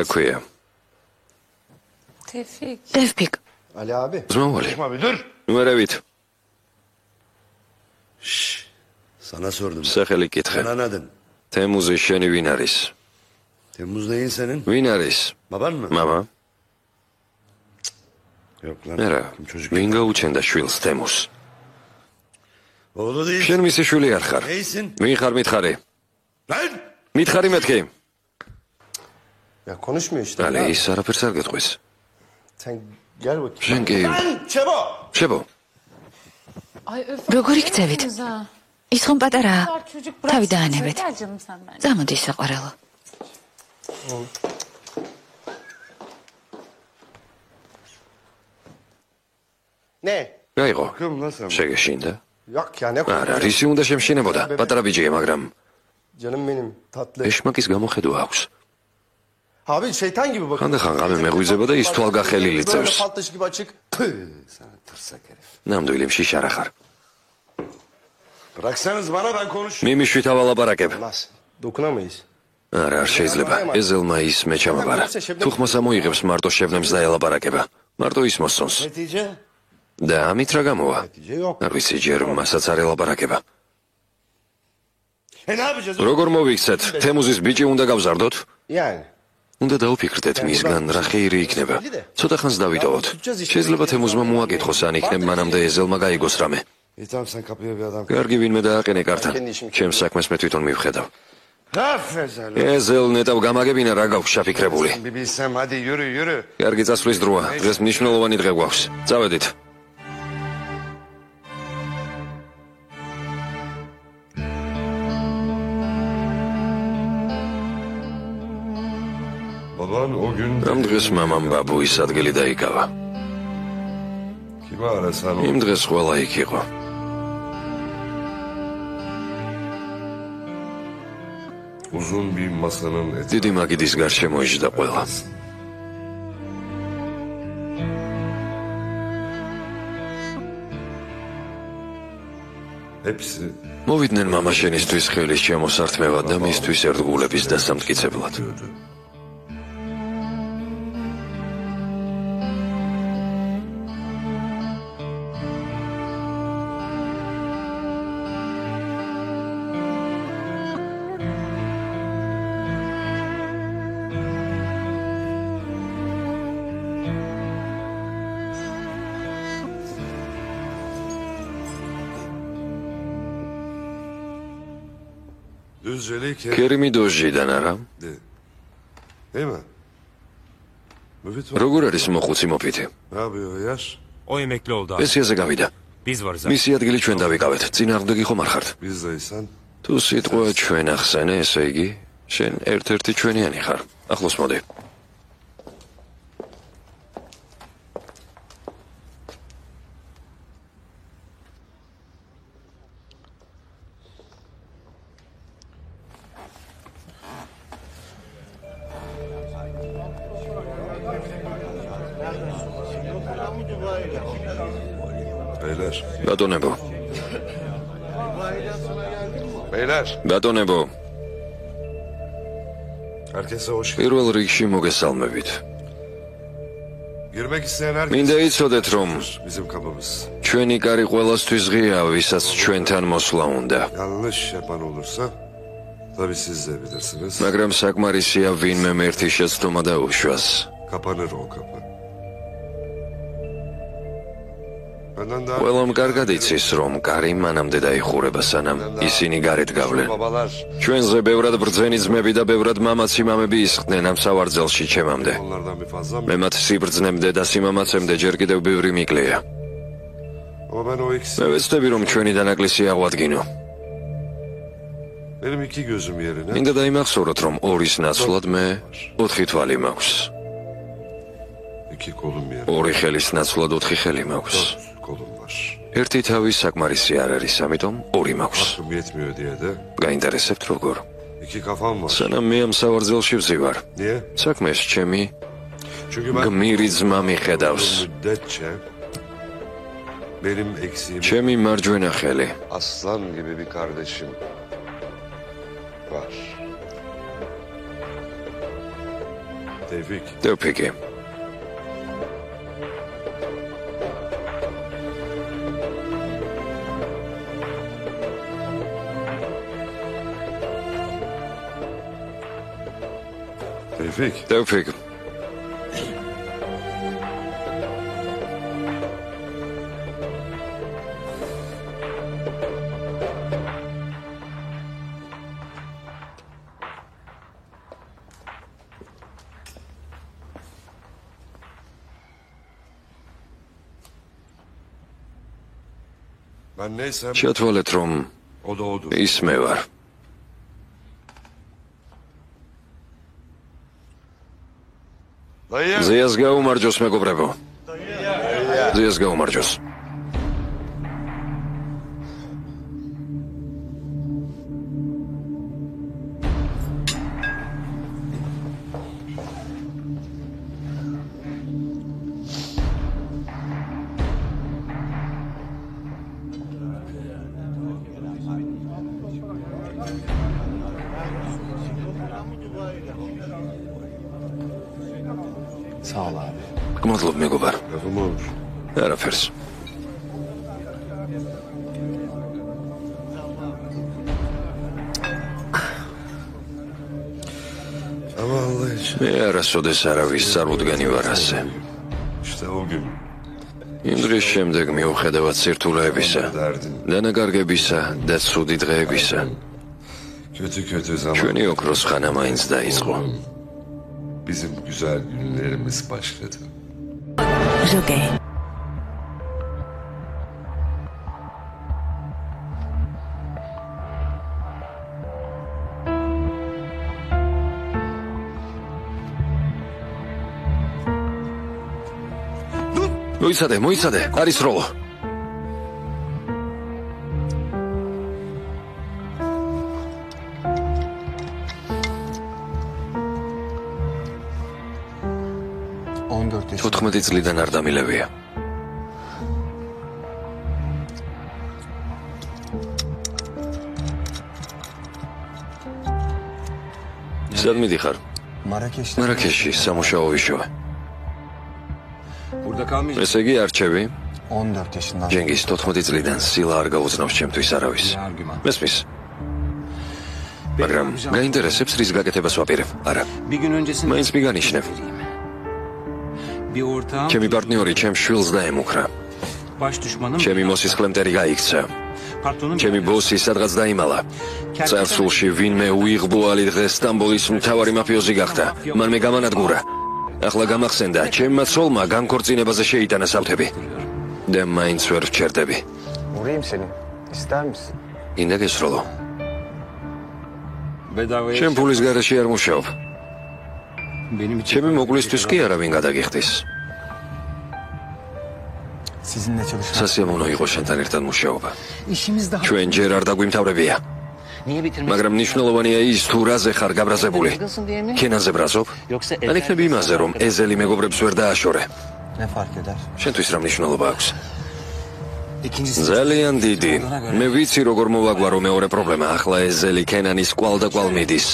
Speaker 2: რა ქვია?
Speaker 1: ტევფიკ.
Speaker 4: Ali abi.
Speaker 2: ზმოვალი.
Speaker 5: dur.
Speaker 2: ნუმერავით.
Speaker 5: Sana sordum.
Speaker 2: სახელი კითხე.
Speaker 5: Sen anladın.
Speaker 2: თემუზი შენი ვინ არის?
Speaker 5: Temmuz neyin senin?
Speaker 2: ვინ არის?
Speaker 5: Baban mı?
Speaker 2: მამა?
Speaker 5: Yok lan.
Speaker 2: არა.
Speaker 5: Çocuk.
Speaker 2: ვინ გაუჩენდა შვილს თემუს?
Speaker 5: Oğlu değil.
Speaker 2: შენ მისი შვილი არ ხარ.
Speaker 5: Neysin?
Speaker 2: ვინ ხარ მითხარი?
Speaker 5: Lan!
Speaker 2: მითხარი მეთქი.
Speaker 4: Ya konuşmuyor işte.
Speaker 2: ალე ის არაფერს არ გეტყვის.
Speaker 4: Sen gel bakayım.
Speaker 2: შენ კი
Speaker 4: Lan Çebo!
Speaker 2: შებო.
Speaker 9: როგორ იქცევით? ის ხომ პატარაა. თავი დაანებეთ. წამოდი საყვარელო.
Speaker 4: Ne?
Speaker 2: რა იყო?
Speaker 5: Bakım lan sen.
Speaker 2: შეგეშინდა?
Speaker 4: Yok ya ne
Speaker 2: არა, რისი უნდა შემშინებოდა? პატარა ბიჭია, მაგრამ
Speaker 4: Canım benim tatlı.
Speaker 2: ეშმაკის გამოხედვა აქვს.
Speaker 4: Abi şeytan gibi bakıyor.
Speaker 2: ხანდახან ღამე მეღვიძება და ის თვალგახელილი
Speaker 4: Böyle
Speaker 2: წევს.
Speaker 4: paltaş gibi açık. Püh, sana tırsak herif.
Speaker 2: ნამდვილი მშიშარა ხარ.
Speaker 5: Bıraksanız bana ben konuş.
Speaker 2: მიმიშვით ავალაპარაკებ.
Speaker 4: Nasıl? Dokunamayız.
Speaker 2: არა, არ შეიძლება. ეზელმა ის მე ჩამაბარა. თუ ხმას ამოიღებს მარტო შევნებს და ელაპარაკება. მარტო ის მოსწონს.
Speaker 5: Netice?
Speaker 2: და ამით რა გამოვა?
Speaker 4: Netice yok.
Speaker 2: არ ვიცი, ჯერ მასაც არ ელაპარაკება.
Speaker 5: Ne yapacağız?
Speaker 2: როგორ მოვიქცეთ? თემუზის ბიჭი უნდა გავზარდოთ?
Speaker 4: Yani.
Speaker 2: უნდა დაუფიქრდეთ მისგან რა ხეირი იქნება. ცოტა ხანს დავიტოვოთ. შეიძლება თემუზმა მოაკითხოს ან იქნებ მანამდე ეზელმა გაიგოს რამე.
Speaker 5: İyi tamam sen kapıya bir adam.
Speaker 2: კარგი ვინმე დააყენე კართან. ჩემს საქმეს მე თვითონ მივხედავ. ეზელ ნეტავ გამაგებინა რა გაქვს შაფიქრებული.
Speaker 5: ბიბისამ, ადი, yürü.
Speaker 2: კარგი წასვლის დროა. დღეს მნიშვნელოვანი დღე გვაქვს. წავედით. ამ დღეს მამამ ბაბუის ადგილი დაიკავა. იმ დღეს ყველა იქ იყო. დიდი მაგიდის გარშე მოიჯდა ყველა. მოვიდნენ მამაშენისთვის ხელის შემოსართმევად და მისთვის ერთგულების დასამტკიცებლად. კერიმი დოჟიდან არა? როგორ არის მოხუცი მოფიტი? პენსიაზე გავიდა. მისი ადგილი ჩვენ დავიკავეთ. წინააღმდეგი ხომ არ ხართ? თუ სიტყვა ჩვენ ახსენე, ესე იგი, შენ ერთ-ერთი ჩვენიანი ხარ. ახლოს მოდი. ბატონებო. ბატონებო. პირველ რიგში მოგესალმებით. მინდა იცოდეთ, რომ ჩვენი კარი ყველასთვის ღია, ვისაც ჩვენთან მოსვლა უნდა. მაგრამ საკმარისია ვინმე მერთი შეცდომა დაუშვას. ყველამ კარგად იცის, რომ კარი მანამდე დაიხურება, სანამ ისინი გარეთ გავლენ. ჩვენზე ბევრად ბრძენი ძმები და ბევრად მამაცი მამები ისხდნენ ამ სავარძელში ჩემამდე. მე მათ სიბრძნემდე და სიმამაცემდე ჯერ კიდევ ბევრი მიკლია. მე ვეცდები, რომ ჩვენი დანაკლისი აღვადგინო. მინდა დაიმახსოვროთ, რომ ორის ნაცვლად მე 4 თვალი მაქვს. 2 ხელის ნაცვლად 4 ხელი მაქვს. ერთი თავი საკმარისი არ არის, ამიტომ 2 მაქვს. გაინტერესებთ როგორ? სანამ მე ამ სავარძელში ვზივარ. საქმეს ჩემი გმირი ძმა მიხედავს. ჩემი მარჯვენა ხელი. Tevfik. Tevfik. შეთვალეთ, რომ ის მე ვარ. ზეას გაუმარჯოს, მეგობრებო. ზეას გაუმარჯოს. გმადლობ, მეგობარ. არაფერს. მე არასოდეს არავის წარმოდგენი ვარ ასე. იმ დღის შემდეგ მიუხედავად სირთულეებისა, დანაკარგებისა და ცუდი დღეებისა, ჩვენი ოქროს ხანა მაინც დაიწყო.
Speaker 10: Bizim güzel günlerimiz başladı.
Speaker 9: Jockey.
Speaker 2: მოიცადე, არის როლო. თოთხმეტი წლიდან არ დამილევია. სად მიდიხარ? მარაქეში სამუშაო ვიშოვე. ესე იგი არჩევი? ჯენგის 14 წლიდან სილა არ გაუძნავს ჩემთვის არავის. მესმის? მაგრამ გაინტერესებს რის გაკეთებას ვაპირებ? არა. მაინც მიგანიშნებ. ჩემი პარტნიორი ჩემ შვილს დაემუქრა. ჩემი მოსისხლემტერი გაიქცა. ჩემი ბოსი სადღაც დაიმალა. წარსულში ვინმე უიღბოალი დღეს სტამბოლის მთავარი მაფიოზი გახდა. მან მე გამანადგურა. ახლა გამახსენდა, ჩემმა ცოლმა განქორწინებაზე შეიტანა სავთები. და მაინც ვერ ვჩერდები. ინდა გესროლო. ჩემ ფულის გარეშე არ მუშაობ. ჩემი მოკლისთვის კი არავინ გადაგიხდის. სასიამოვნო იყო შენთან ერთად მუშაობა. ჩვენ ჯერ არ დაგვიმთავრებია. მაგრამ მნიშვნელოვანია ის თუ რაზე ხარ გაბრაზებული. ქენაზე ბრაზობ? ან იქნებ იმაზე, რომ ეზელი მეგობრებს ვერ დააშორე. შენთვის რა მნიშვნელობა აქვს? ძალიან დიდი. მე ვიცი როგორ მოვაგვარო მეორე პრობლემა. ახლა ეზელი ქენანის კვალ და კვალ მიდის.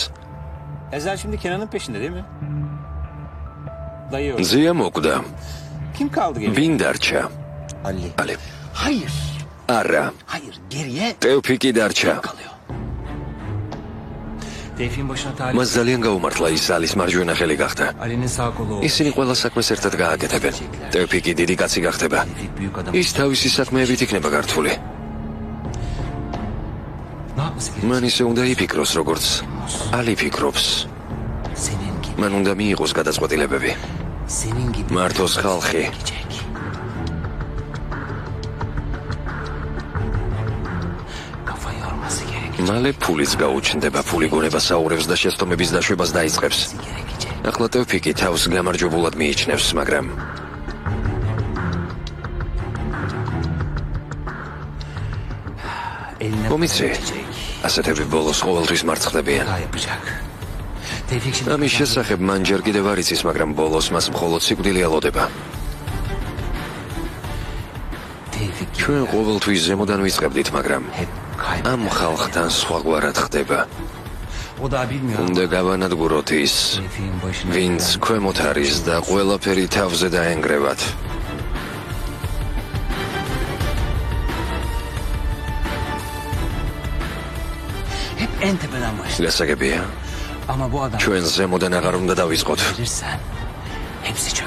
Speaker 2: ზია მოკვდა. ვინ დარჩა? ალი. არა. ტევფიკი დარჩა. მას ძალიან გაუმართლა ის ალის მარჯვენა ხელი გახდა. ისინი ყველა საქმეს ერთად გააკეთებენ. ტევფიკი დიდი კაცი გახდება. ის თავისი საქმეებით იქნება გართული. მან ისე უნდა იფიქროს, როგორც ალი ფიქრობს. მან უნდა მიიღოს გადაწყვეტილებები. მართოს ხალხი. მალე ფულიც გაუჩნდება, ფული გონება საუბრებს და შეცდომების დაშვებას დაიწყებს. ახლა ტევფიკი თავს გამარჯვებულად მიიჩნევს, მაგრამ მომიცი, ასეთები ბოლოს ყოველთვის მარცხდებიან. ამის შესახებ მან ჯერ კიდევ არ იცის, მაგრამ ბოლოს მას მხოლოდ სიკვდილი ელოდება. ჩვენ ყოველთვის ზემოდან ვიწყებდით, მაგრამ ამ ხალხთან სხვაგვარად ხდება. უნდა გავანადგუროთ ის, ვინც ქვემოთ არის და ყველაფერი თავზე დაენგრევათ. გასაგებია? ჩვენ ზემოდან აღარ უნდა დავიწყოთ.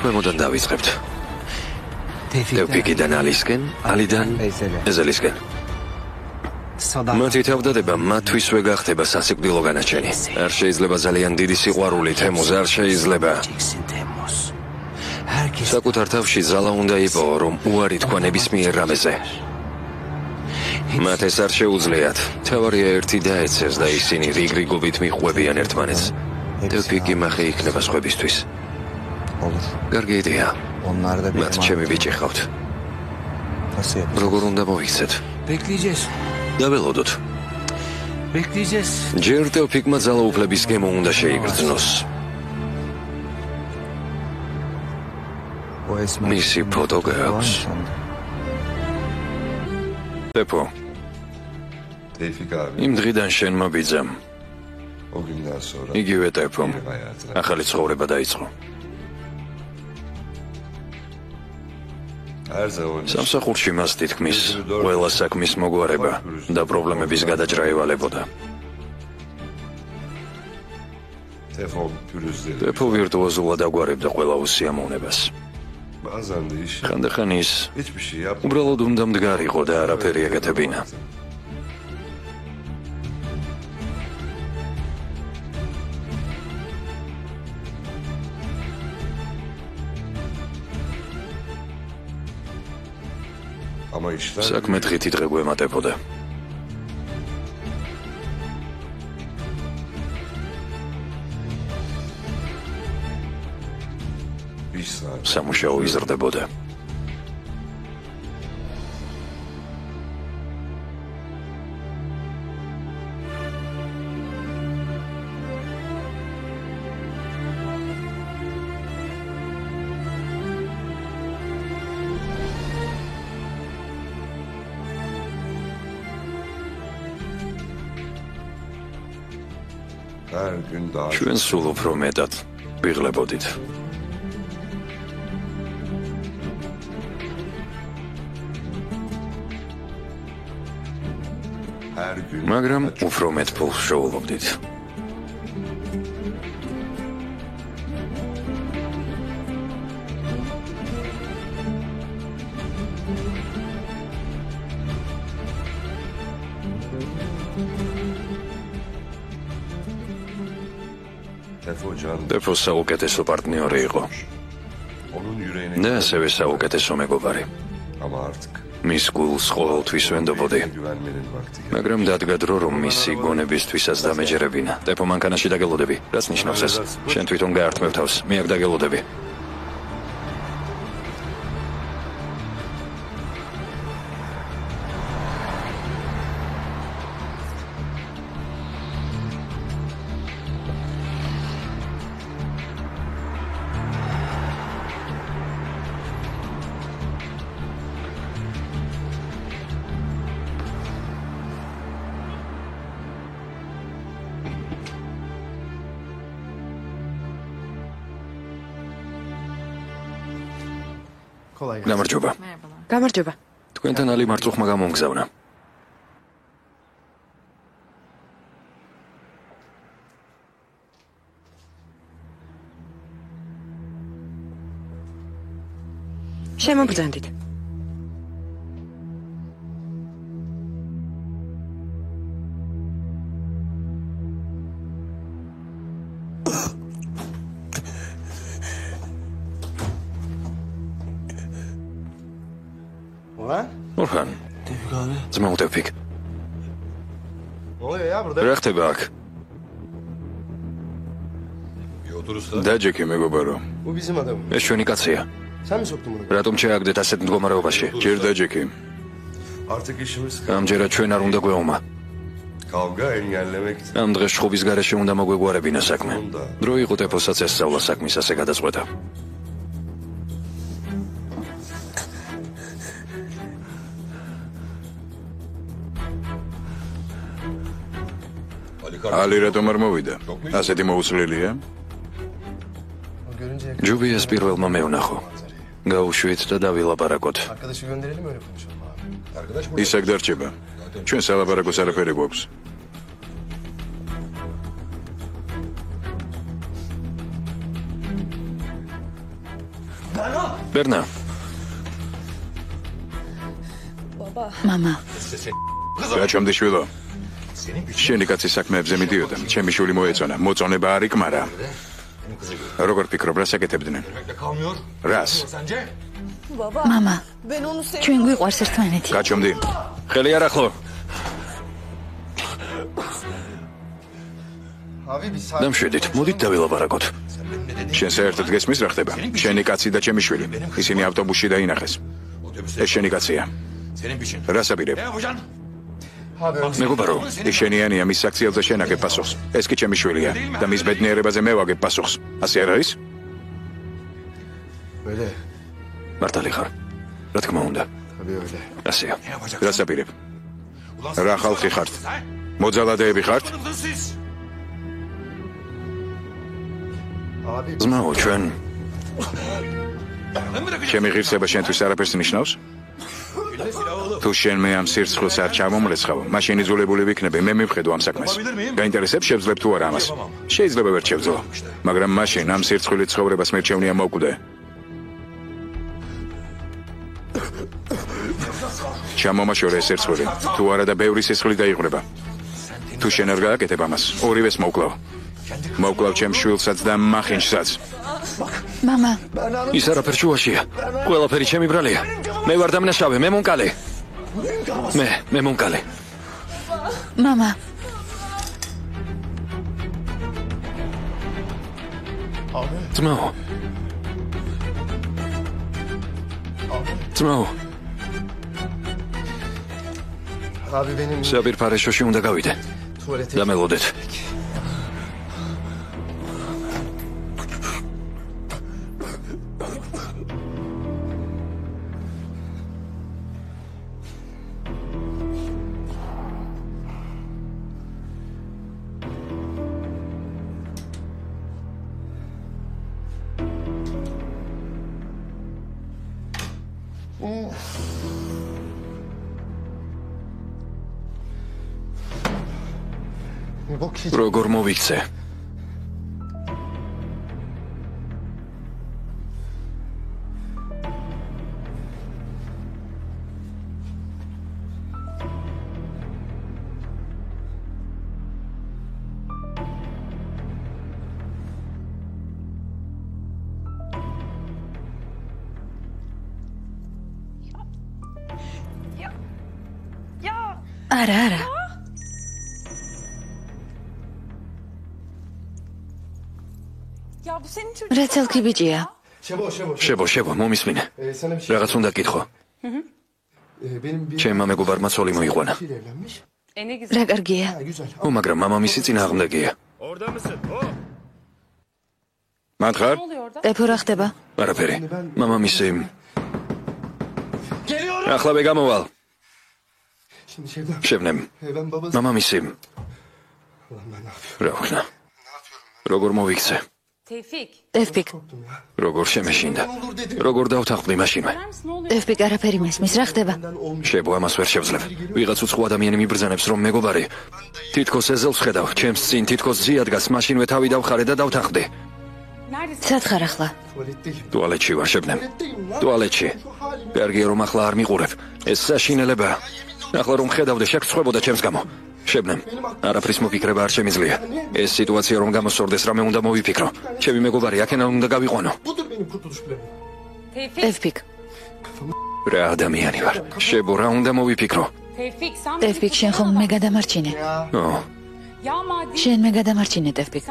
Speaker 2: ქვემოდან დავიწყებთ. ტევფიკიდან ალისკენ, ალიდან ეზელისკენ. მათი თავდადება მათთვისვე გახდება სასიკვდილო განაჩენი. არ შეიძლება ძალიან დიდი სიყვარული თემუს, არ შეიძლება. საკუთარ თავში ძალა უნდა იპოვო, რომ უარი თქვა ნებისმიერ რამეზე. მათ ეს არ შეუძლიათ. თავარია ერთი დაეცეს და ისინი რიგრიგობით მიყვებიან ერთმანეთს. ტევფიკი მახე იქნება სხვებისთვის. კარგი იდეა. მათ ჩემი ბიჭი ხავთ. როგორ უნდა მოიქცეთ? დაველოდოთ. ჯერ ტევფიკმა ძალაუფლების გემო უნდა შეიგრძნოს. მისი ფოტო გააქვს. ტეპო, იმ დღიდან შენ მობიძამ. იგივე ტეპომ ახალი ცხოვრება დაიწყო. სამსახურში მას თითქმის ყველა საქმის მოგვარება და პრობლემების გადაჭრა ევალებოდა. ტეპო ვირტუოზულად აგვარებდა ყველა უსიამოვნებას. ხანდახან ის უბრალოდ უნდა მდგარიყო და არაფერი ეკეთებინა. საქმე დღითი დღე გვემატებოდა. სამუშაო იზრდებოდა. ჩვენ სულ უფრო მეტად ვიღლებოდით. მაგრამ უფრო მეტ ფულს შოულობდით. დეფო საუკეთესო პარტნიორი იყო. და ასევე საუკეთესო მეგობარი. მის გულს ყოველთვის ვენდობოდი. მაგრამ დადგა დრო, რომ მისი გონებისთვისაც დამეჯერებინა. დეფო მანქანაში დაგელოდები. რაც ნიშნავს ეს? შენ თვითონ გაართმევ თავს. მე აქ დაგელოდები. გამარჯობა.
Speaker 1: გამარჯობა.
Speaker 2: თქვენთან ალი მარწუხმა გამომგზავნა.
Speaker 1: შემობრძანდით.
Speaker 2: ორხან. ძმაო დევფიქ. რა ხდება აქ? დაჯექი მეგობარო. ეს ჩვენი კაცია. რატომ შეაგდეთ ასეთ მდგომარეობაში? ჯერ დაჯექი. ამჯერად ჩვენ არ უნდა გვეომა. ამ დღეს შხობის გარეშე უნდა მოგვეგვარებინა საქმე. დრო იყო დეფოსაც ესწავლა საქმის ასე გადაწყვეტა.
Speaker 3: ალი რატომ არ მოვიდა? ასეთი მოუცლელია?
Speaker 2: ჯუბიას პირველმა მევნახო. გაუშვით და დავილაპარაკოთ.
Speaker 3: ის აქ დარჩება. ჩვენ სალაპარაკოს არაფერი გვაქვს.
Speaker 2: ბერნა.
Speaker 9: მამა.
Speaker 3: გაჩამდი შვილო. შენი კაცი საქმეებზე მიდიოდა. ჩემი შვილი მოეწონა. მოწონება არ იკმარა. როგორ ფიქრობ, რას აკეთებდნენ? რას?
Speaker 9: მამა. ჩვენ გვიყვარს ერთმანეთი.
Speaker 3: გაჩამდი.
Speaker 2: ხელი არ ახლო. დამშვიდით, მოდით დავილაპარაკოთ.
Speaker 3: შენ საერთოდ გესმის რა ხდება? შენი კაცი და ჩემი შვილი. ისინი ავტობუსში დაინახეს. ეს შენი კაცია. რას აპირებ?
Speaker 2: მეგობარო,
Speaker 3: ის შენიანია, მის საქციელზე შენ აგებ პასუხს. ეს კი ჩემი შვილია და მის ბედნიერებაზე მე ვაგებ პასუხს. ასე არ არის?
Speaker 2: მართალი ხარ. რა თქმა უნდა. ასეა.
Speaker 3: რას აპირებ? რა ხალხი ხართ? მოძალადეები ხართ?
Speaker 2: ძმაო, ჩვენ
Speaker 3: ჩემი ღირსება შენთვის არაფერს ნიშნავს? თუ შენ მე ამ სირცხვილს არ ჩამომრეცხავ, მაშინ იძულებული ვიქნები მე მივხედო ამ საქმეს. გაინტერესებს შევძლებ თუ არა ამას? შეიძლება ვერ შევძლო, მაგრამ მაშინ ამ სირცხვილით ცხოვრებას მერჩევნია მოკვდე. ჩამომაშორე ეს სირცხვილი, თუ არა და ბევრი სისხლი დაიღრება. თუ შენ არ გააკეთებ ამას, ორივეს მოვკლავ. მოვკლავ ჩემ შვილსაც და მახინჯსაც.
Speaker 9: მამა.
Speaker 2: ის არაფერ შუაშია. ყველაფერი ჩემი ბრალია. მე ვარ დამნაშავე, მე მომკალე. მე მომკალე.
Speaker 9: მამა.
Speaker 2: ძმაო. ძმაო. საბირ ფარეშოში უნდა გავიდე. დამელოდეთ. როგორ მოვიქცე?
Speaker 9: არა. რა ცალკე ბიჭია?
Speaker 2: შებო, მომისმინე. რაღაც უნდა გითხო. ჩემმა მეგობარმა ცოლი მოიყვანა.
Speaker 9: რა კარგია?
Speaker 2: მაგრამ მამამისი წინააღმდეგია.
Speaker 3: მათ ხარ?
Speaker 9: ტეფო რა ხდება?
Speaker 2: არაფერი. მამამისი. ახლავე გამოვალ. შევნემ. მამამისი. რა ვქნა? როგორ მოვიქცე?
Speaker 9: ტეფპიკ.
Speaker 2: როგორ შემეშინდა? როგორ დავთანხმდი მაშინვე?
Speaker 9: ტეფპიკ არაფერი მესმის, რა ხდება?
Speaker 2: შებო, ამას ვერ შევძლებ. ვიღაც უცხო ადამიანი მიბრძანებს, რომ მეგობარი თითქოს ეზელს ხედავ, ჩემს წინ თითქოს ძია დგას, მაშინვე თავი დავხარე და დავთანხმდი.
Speaker 9: სად ხარ ახლა?
Speaker 2: ტუალეტში ვარ, შებნემ. ტუალეტში. კარგია რომ ახლა არ მიყურებ. ეს საშინელებაა. ახლა რომ ხედავდე, შეგწყვებოდა ჩემს გამო. შებნემ, არაფრის მოფიქრება არ შემიძლია. ეს სიტუაცია რომ გამოსორდეს, რამე უნდა მოვიფიქრო. ჩემი მეგობარი აქედან უნდა გავიყვანო.
Speaker 9: ტეფპიკ.
Speaker 2: რა ადამიანი ვარ? შებო, რა უნდა მოვიფიქრო?
Speaker 9: ტეფპიკ, შენ ხომ მე გადამარჩინე? შენ მე გადამარჩინე, ტეფპიკ.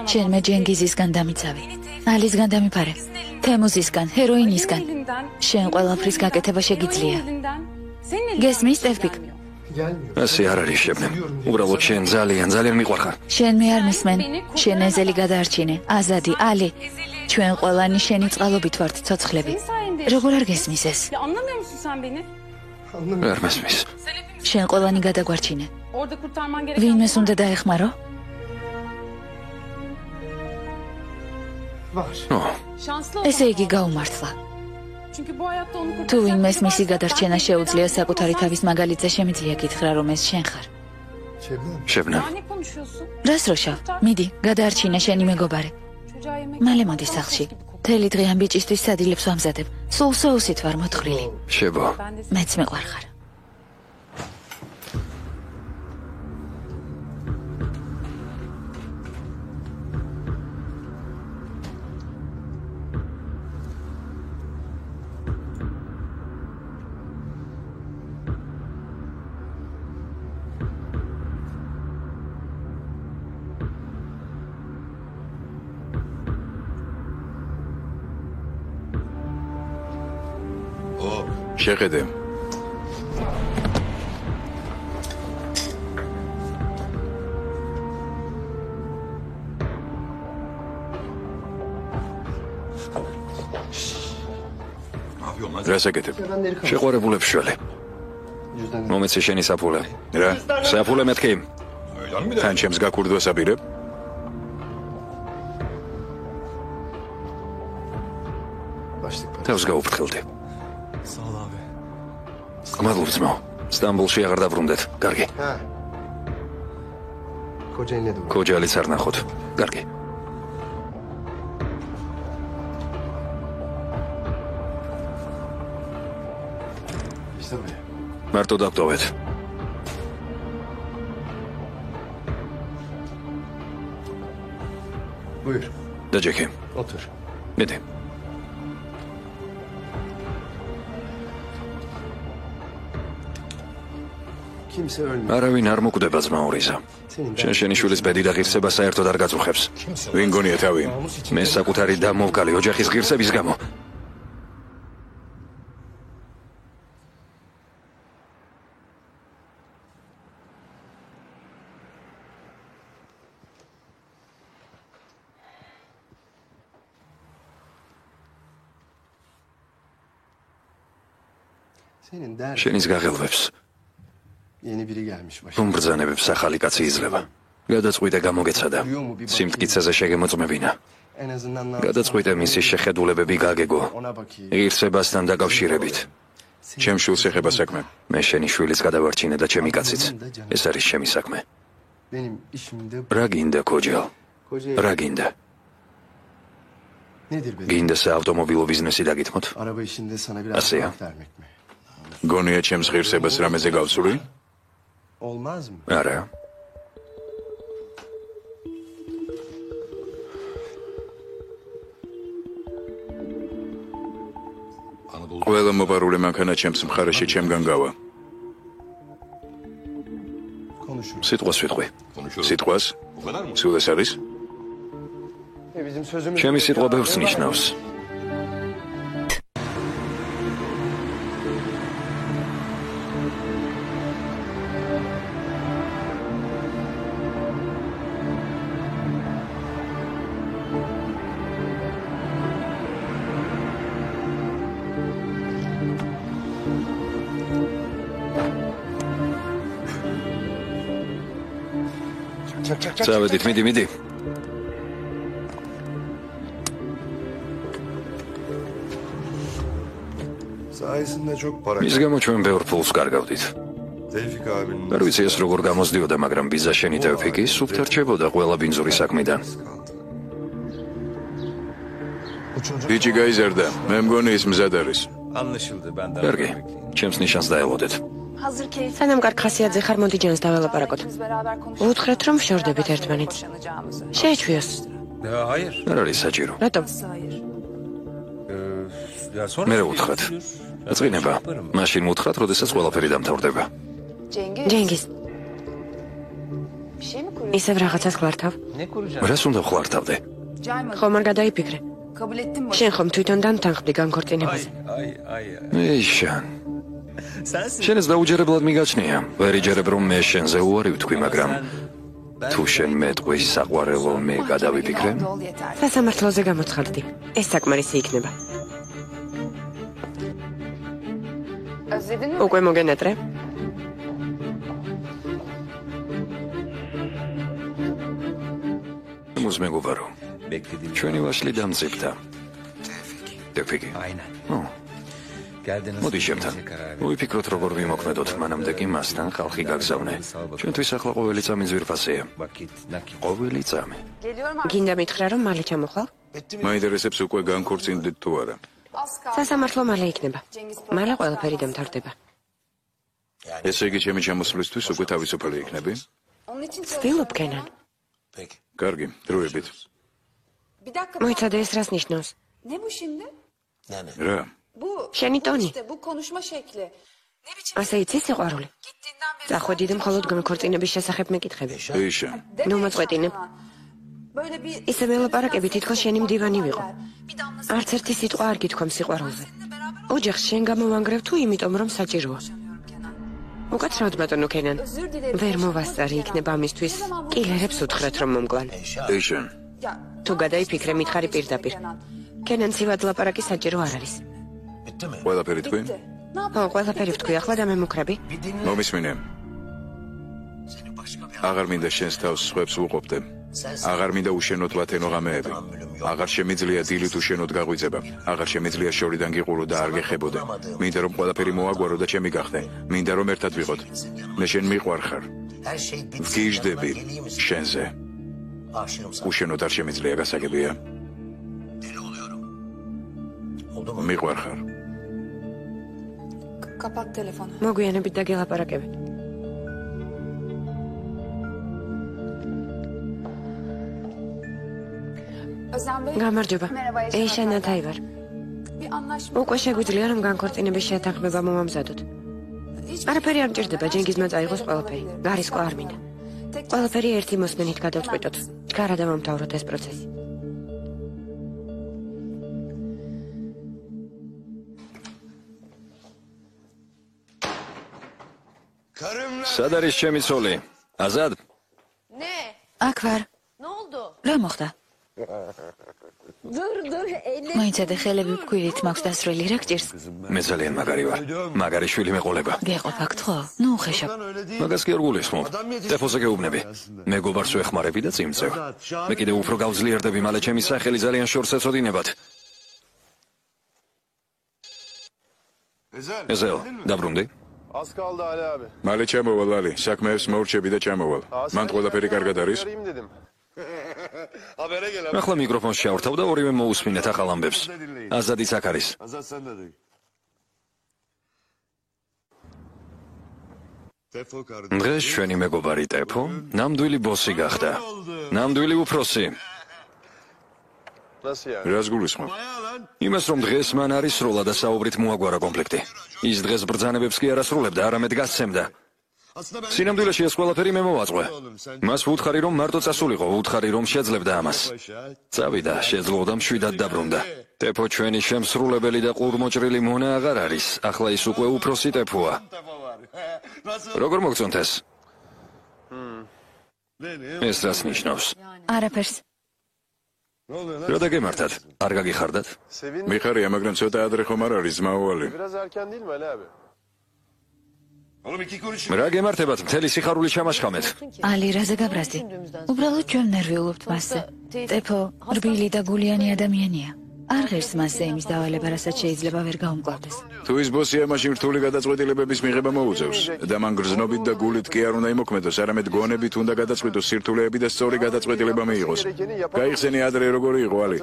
Speaker 9: შენ მე ჯენგიზისგან დამიცავი. ალისგან დამიფარე. თემუზისგან, ჰეროინისგან. შენ ყველაფრის გაკეთება შეგიძლია. გესმის, ტეფპიკ?
Speaker 2: ასე არ არის, შებნემ. უბრალოდ შენ ძალიან მიყვარხარ.
Speaker 9: შენ მე არ მისმენ. შენ ეზელი გადაარჩინე. აზადი, ალი. ჩვენ ყველანი შენი წყალობით ვართ ცოცხლები. როგორ არ გესმის ეს?
Speaker 2: არ მესმის.
Speaker 9: შენ ყველანი გადაგვარჩინე. ვინმეს უნდა დაეხმარო? ესე იგი გაუმართლა. თუ ვინმეს მისი გადარჩენა შეუძლია საკუთარი თავის მაგალითზე შემიძლია გითხრა რომ ეს შენ ხარ.
Speaker 2: შებნემ.
Speaker 9: რას როშავ? მიდი, გადაარჩინე შენი მეგობარი. მალე მოდი სახლში. მთელი დღე ამ ბიჭისთვის სადილებს ვამზადებ. სულ სოუსით ვარ მოთხრილი.
Speaker 2: შებო.
Speaker 9: მეც მეყვარხარ.
Speaker 3: შეხედე. რას აკეთებ?
Speaker 2: შეყვარებულებს შველე. მომეცი შენი საფულე.
Speaker 3: რა?
Speaker 2: საფულე მეთქი.
Speaker 3: თან ჩემს გაკურდვა საბირებ?
Speaker 2: თავს გაუფრთხილდი. მადლობა ძმაო. სტამბოლში აღარ დაბრუნდეთ. კარგი. ქოჯალიც არ ნახოთ. კარგი. მარტო დაგტოვეთ.
Speaker 4: Buyur.
Speaker 2: დაჯექი.
Speaker 4: Otur.
Speaker 2: მიდი. არავინ არ მოკვდება ძმაურიზა. შენი შვილის ბედი და ღირსება საერთოდ არ გაწუხებს.
Speaker 3: ვინ გონია თავი?
Speaker 2: მე საკუთარი დამოვკალი ოჯახის ღირსების გამო. შენის გაღელვებს რომ ბრძანებებს ახალი კაცი იძლევა. გადაწყვიტე გამოგეცადა. სიმტკიცეზე შეგემოწმებინა. გადაწყვიტე მისი შეხედულებები გაგეგო. ღირსებასთან დაკავშირებით.
Speaker 3: ჩემ შვილს ეხება საქმე.
Speaker 2: მე შენი შვილის გადავარჩინე და ჩემი კაციც. ეს არის ჩემი საქმე. რა გინდა კოჯელ? რა გინდა? გინდა საავტომობილო ბიზნესი დაგითმოთ? ასეა.
Speaker 3: გონია ჩემს ღირსებას რამეზე გავსული?
Speaker 2: არა.
Speaker 3: ყველა მოპარული მანქანა ჩემს მხარეში ჩემგან გავა.
Speaker 2: სიტყვას ვიტყვი.
Speaker 3: სიტყვას? სულ ეს არის?
Speaker 2: ჩემი სიტყვა ბევრს ნიშნავს. წავედით, მიდი. ის გამო ჩვენ ბევრ ფულს კარგავდით. არ ვიცი ეს როგორ გამოსდიოდა, მაგრამ ბიზა შენი თევფიკი სუფთა რჩებოდა ყველა ბინძური საქმიდან.
Speaker 3: ბიჭი გაიზარდა, მე მგონი ის მზად არის.
Speaker 2: კარგი, ჩემს ნიშანს დაელოდეთ.
Speaker 1: სანამ კარგ ხასიათზე ხარ, მოდი ჯანს დაველაპარაკოთ. უთხრეთ, რომ შორდებით ერთმანეთს. შეეჩვიოს.
Speaker 2: არ არის საჭირო.
Speaker 1: რატომ?
Speaker 2: მე ვუთხრათ. აწყინება. მაშინ ვუთხრათ, როდესაც ყველაფერი დამთავრდება.
Speaker 1: ჯენგიზ. ისევ რაღაცას ხვართავ?
Speaker 2: რას უნდა ხვართავდე?
Speaker 1: ხომ არ გადაიფიქრე? შენ ხომ თვითონ დამთანხმდი განქორწინებაზე?
Speaker 2: ეიშან. შენს დაუჯერებლად მიგაჩნია. ვერ იჯერებ რომ მე შენზე უარი ვთქვი, მაგრამ თუ შენ მეტყვის საყვარელო მე გადავიფიქრე?
Speaker 1: სასამართლოზე გამოცხადდი. ეს საკმარისი იქნება. უკვე მოგენატრე?
Speaker 2: მეგობარო. ჩვენი ვაშლი დამწიფდა. თევფიკი. მოდი შემთან. ვიფიქროთ როგორ ვიმოქმედოთ, მანამდე კი მასთან ხალხი გაგზავნე. ჩვენთვის ახლა ყოველი წამი ძვირფასია. ყოველი წამი.
Speaker 1: გინდა მითხრა რომ მალე ჩამოხვალ?
Speaker 3: მაინტერესებს უკვე განქორწინდით თუ არა.
Speaker 1: სასამართლო მალე იქნება. მალე ყველაფერი დამთავრდება.
Speaker 3: ესე იგი ჩემი ჩამოსვლისთვის უკვე თავისუფალი იქნები?
Speaker 1: ვცდილობ, კენან.
Speaker 3: კარგი, დროებით.
Speaker 1: მოიცადე ეს რას ნიშნავს?
Speaker 3: რა?
Speaker 1: შენი ტონი. ასე იცი სიყვარული? წახვედი და მხოლოდ განქორწინების შესახებ მეკითხები.
Speaker 3: ეიშა.
Speaker 1: ნუ მოწყვეტინე. ისე ველაპარაკები თითქოს შენი მდივანი ვიყო. არც ერთი სიტყვა არ გითქვამ სიყვარულზე. ოჯახს შენ გამოვანგრევ თუ იმიტომ რომ საჭიროა? უკაცრავად ბატონო კენან. ვერ მოვასწარი იქნება ამისთვის. კილერებს უთხრეთ რომ მომკლან.
Speaker 3: ეიშა.
Speaker 1: თუ გადაიფიქრე მითხარი პირდაპირ. კენან ცივად ლაპარაკი საჭირო არ არის.
Speaker 3: ყველაფერი თქვი?
Speaker 1: ხო, ყველაფერი ვთქვი, ახლა და მე მუქრები.
Speaker 3: მომისმინე. აღარ მინდა შენს თავს სხვებს უყოფდე. აღარ მინდა უშენოდ ვათენო ღამეები. აღარ შემიძლია დილით უშენოდ გაღვიძება. აღარ შემიძლია შორიდან გიყურო და არ გეხებოდე. მინდა რომ ყველაფერი მოაგვარო და ჩემი გახდე. მინდა რომ ერთად ვიყოთ. მე შენ მიყვარ ხარ. ვგიჟდები შენზე. უშენოდ არ შემიძლია გასაგებია. მიყვარ ხარ.
Speaker 1: მოგვიანებით დაგელაპარაკებით. გამარჯობა. ეიშა ნათაი ვარ. უკვე შეგვიძლია რომ განქორწინების შეთანხმება მომამზადოთ. არაფერი არ მჭირდება, ჯენგიზმა წაიღოს ყველაფერი. გარისკო არ მინდა. ყველაფერი ერთი მოსმენით გადავწყვიტოთ. ჩქარა დამამთავროთ ეს პროცესი.
Speaker 2: სად არის ჩემი ცოლი? აზად?
Speaker 9: აქ ვარ. რა მოხდა? მაინცადე ხელები ვქვირით მაქვს დასრული, რა გჭირს?
Speaker 2: მე ძალიან მაგარი ვარ. მაგარი შვილი მეყოლება.
Speaker 9: გეყოფ აქ ხო? ნუ ხეშობ.
Speaker 2: მაგას კი არ გულისხმობ. ტეფოზე გეუბნები. მეგობარს ვეხმარები და წიმწევ. მე კიდე უფრო გავძლიერდები, მალე ჩემი სახელი ძალიან შორს ეწოდინებათ. ეზელ, დაბრუნდი?
Speaker 3: მალე ჩამოვალ ალი, საქმეებს მოურჩები და ჩამოვალ. მან ყველაფერი კარგად არის?
Speaker 2: ახლა მიკროფონს შევართავ და ორივე მოусმინეთ ახალ ამბებს. აზადიც აქ არის. დღეს ჩვენი მეგობარი ტეფო ნამდვილი ბოსი გახდა. ნამდვილი უფროსი.
Speaker 3: რას გულისხმობ?
Speaker 2: იმას რომ დღეს მან არის სროლა და საუბრით მოაგვარა კომპლექტი. ის დღეს ბრძანებებს კი არ ასრულებდა, არამედ გასცემდა. სინამდვილეში ეს ყველაფერი მე მოვაწყვე. მას ვუთხარი რომ მარტო წასულიყო, ვუთხარი რომ შეძლებდა ამას. წავიდა, შეძლო და მშვიდად დაბრუნდა. ტეფო ჩვენი შემსრულებელი და ყურმოჭრილი მონა აღარ არის. ახლა ის უკვე უფროსი ტეფოა. როგორ მოგწონთ ეს? ეს რას ნიშნავს?
Speaker 9: არაფერს.
Speaker 2: რა დაგემართათ? არ გაგიხარდათ?
Speaker 3: მიხარია, მაგრამ ცოტა ადრე ხომ არ არის ძმაოვალი.
Speaker 2: რა გემართებათ? მთელი სიხარული ჩამაშხამეთ.
Speaker 9: ალი, რაზე გაბრაზდი? უბრალოდ ჩვენ ნერვიულობთ მასზე. ტეფო რბილი და გულიანი ადამიანია. არ ღირს მასზე იმის დავალება, რასაც შეიძლება ვერ გაუმკლავდეს.
Speaker 3: თუ ის ბოსია, მაშინ რთული გადაწყვეტილებების მიღება მოუწევს და მან გრძნობით და გულით კი არ უნდა იმოქმედოს, არამედ გონებით უნდა გადაწყვიტოს სირთულეები და სწორი გადაწყვეტილება მიიღოს. გაიხსენი ადრე როგორი იყო ალი.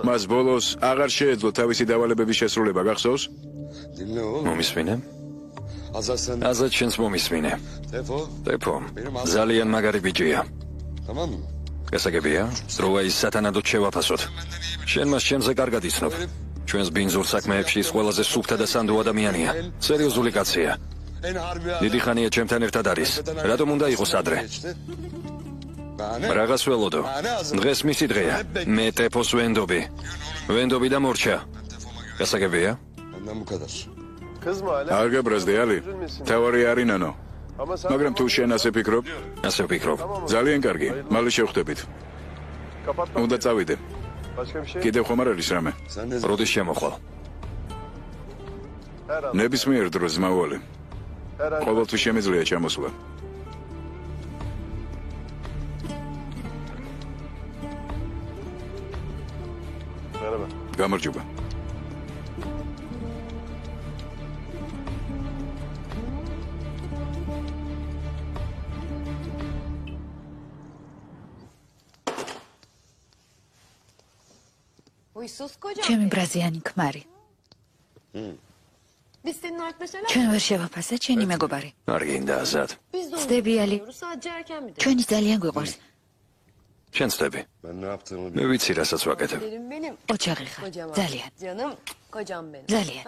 Speaker 3: მას ბოლოს აღარ შეეძლო თავისი დავალებების შესრულება, გახსოვს?
Speaker 2: მომისმინე? აზად შენს მომისმინე. ტეფო, ძალიან მაგარი ბიჭია. გასაგებია, დროა ის სათანადოდ შევაფასოთ. შენ მას ჩემზე კარგად იცნობ. ჩვენს ბინძურ საქმეებში ის ყველაზე სუფთა და სანდო ადამიანია. სერიოზული კაცია. დიდი ხანია ჩემთან ერთად არის. რატომ უნდა იყოს ადრე? რაღაც ველოდო. დღეს მისი დღეა. მე ტეფოს ვენდობი. ვენდობი და მორჩა. გასაგებია?
Speaker 3: არ გაბრაზდი ალი. თავარი არის ნანო. მაგრამ თუ შენ ასე ფიქრობ?
Speaker 2: ასე ვფიქრობ.
Speaker 3: ძალიან კარგი. მალე შევხვდებით. უნდა წავიდე. კიდევ ხომ არ არის რამე?
Speaker 2: როდის შემოხვალ?
Speaker 3: ნებისმიერ დროს ძმაოვალი. ყოველთვის შემიძლია ჩამოსვლა. გამარჯობა.
Speaker 9: ჩემი ბრაზიანი ქმარი. ჩვენ ვერ შევაფასეთ, შენი მეგობარი.
Speaker 2: არ გინდა აზად.
Speaker 9: ცდები ალი. ჩვენი ძალიან გვიყვარს.
Speaker 2: შენ ცდები. მე ვიცი რასაც ვაკეთებ.
Speaker 9: ოჯახი ხარ. ძალიან. ძალიან.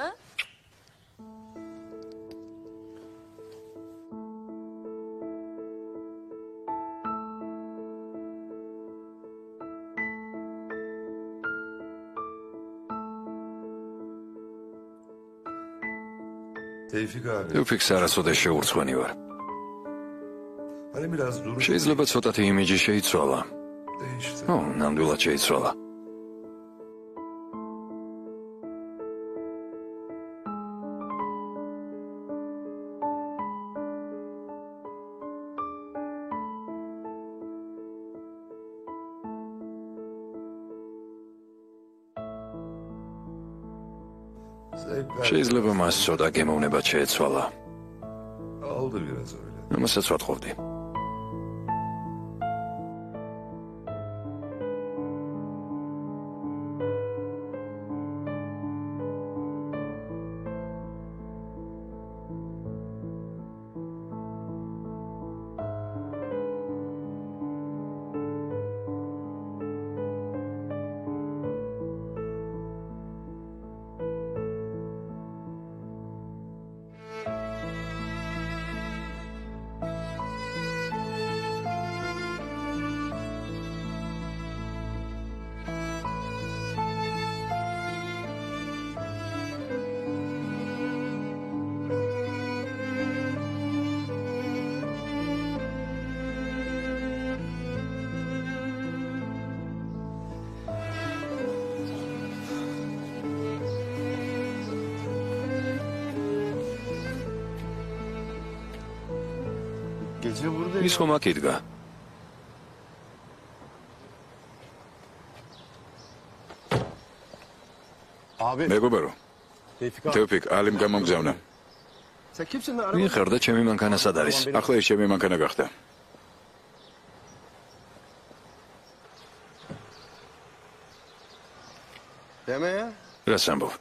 Speaker 2: თეიფიქს არასოდეს შეურცხვენი ვარ. შეიძლება ცოტათი იმიჯი შეიცვალა. ნამდვილად შეიცვალა. შეიძლება მას ცოტა გემოვნებად შეეცვალა. ამასაც ვათხოვდი.
Speaker 4: Gece burada.
Speaker 2: ის ხომ აქ იდგა.
Speaker 4: Abi.
Speaker 3: მეგობარო, თეოფიკ, ალიმ გამომგზავნა.
Speaker 4: Sen kimsin lan?
Speaker 2: მიხარდა ჩემი მანქანა სად არის?
Speaker 3: ახლა ეს ჩემი მანქანა გახდა.
Speaker 4: Deme ya.
Speaker 2: რას ამბობ?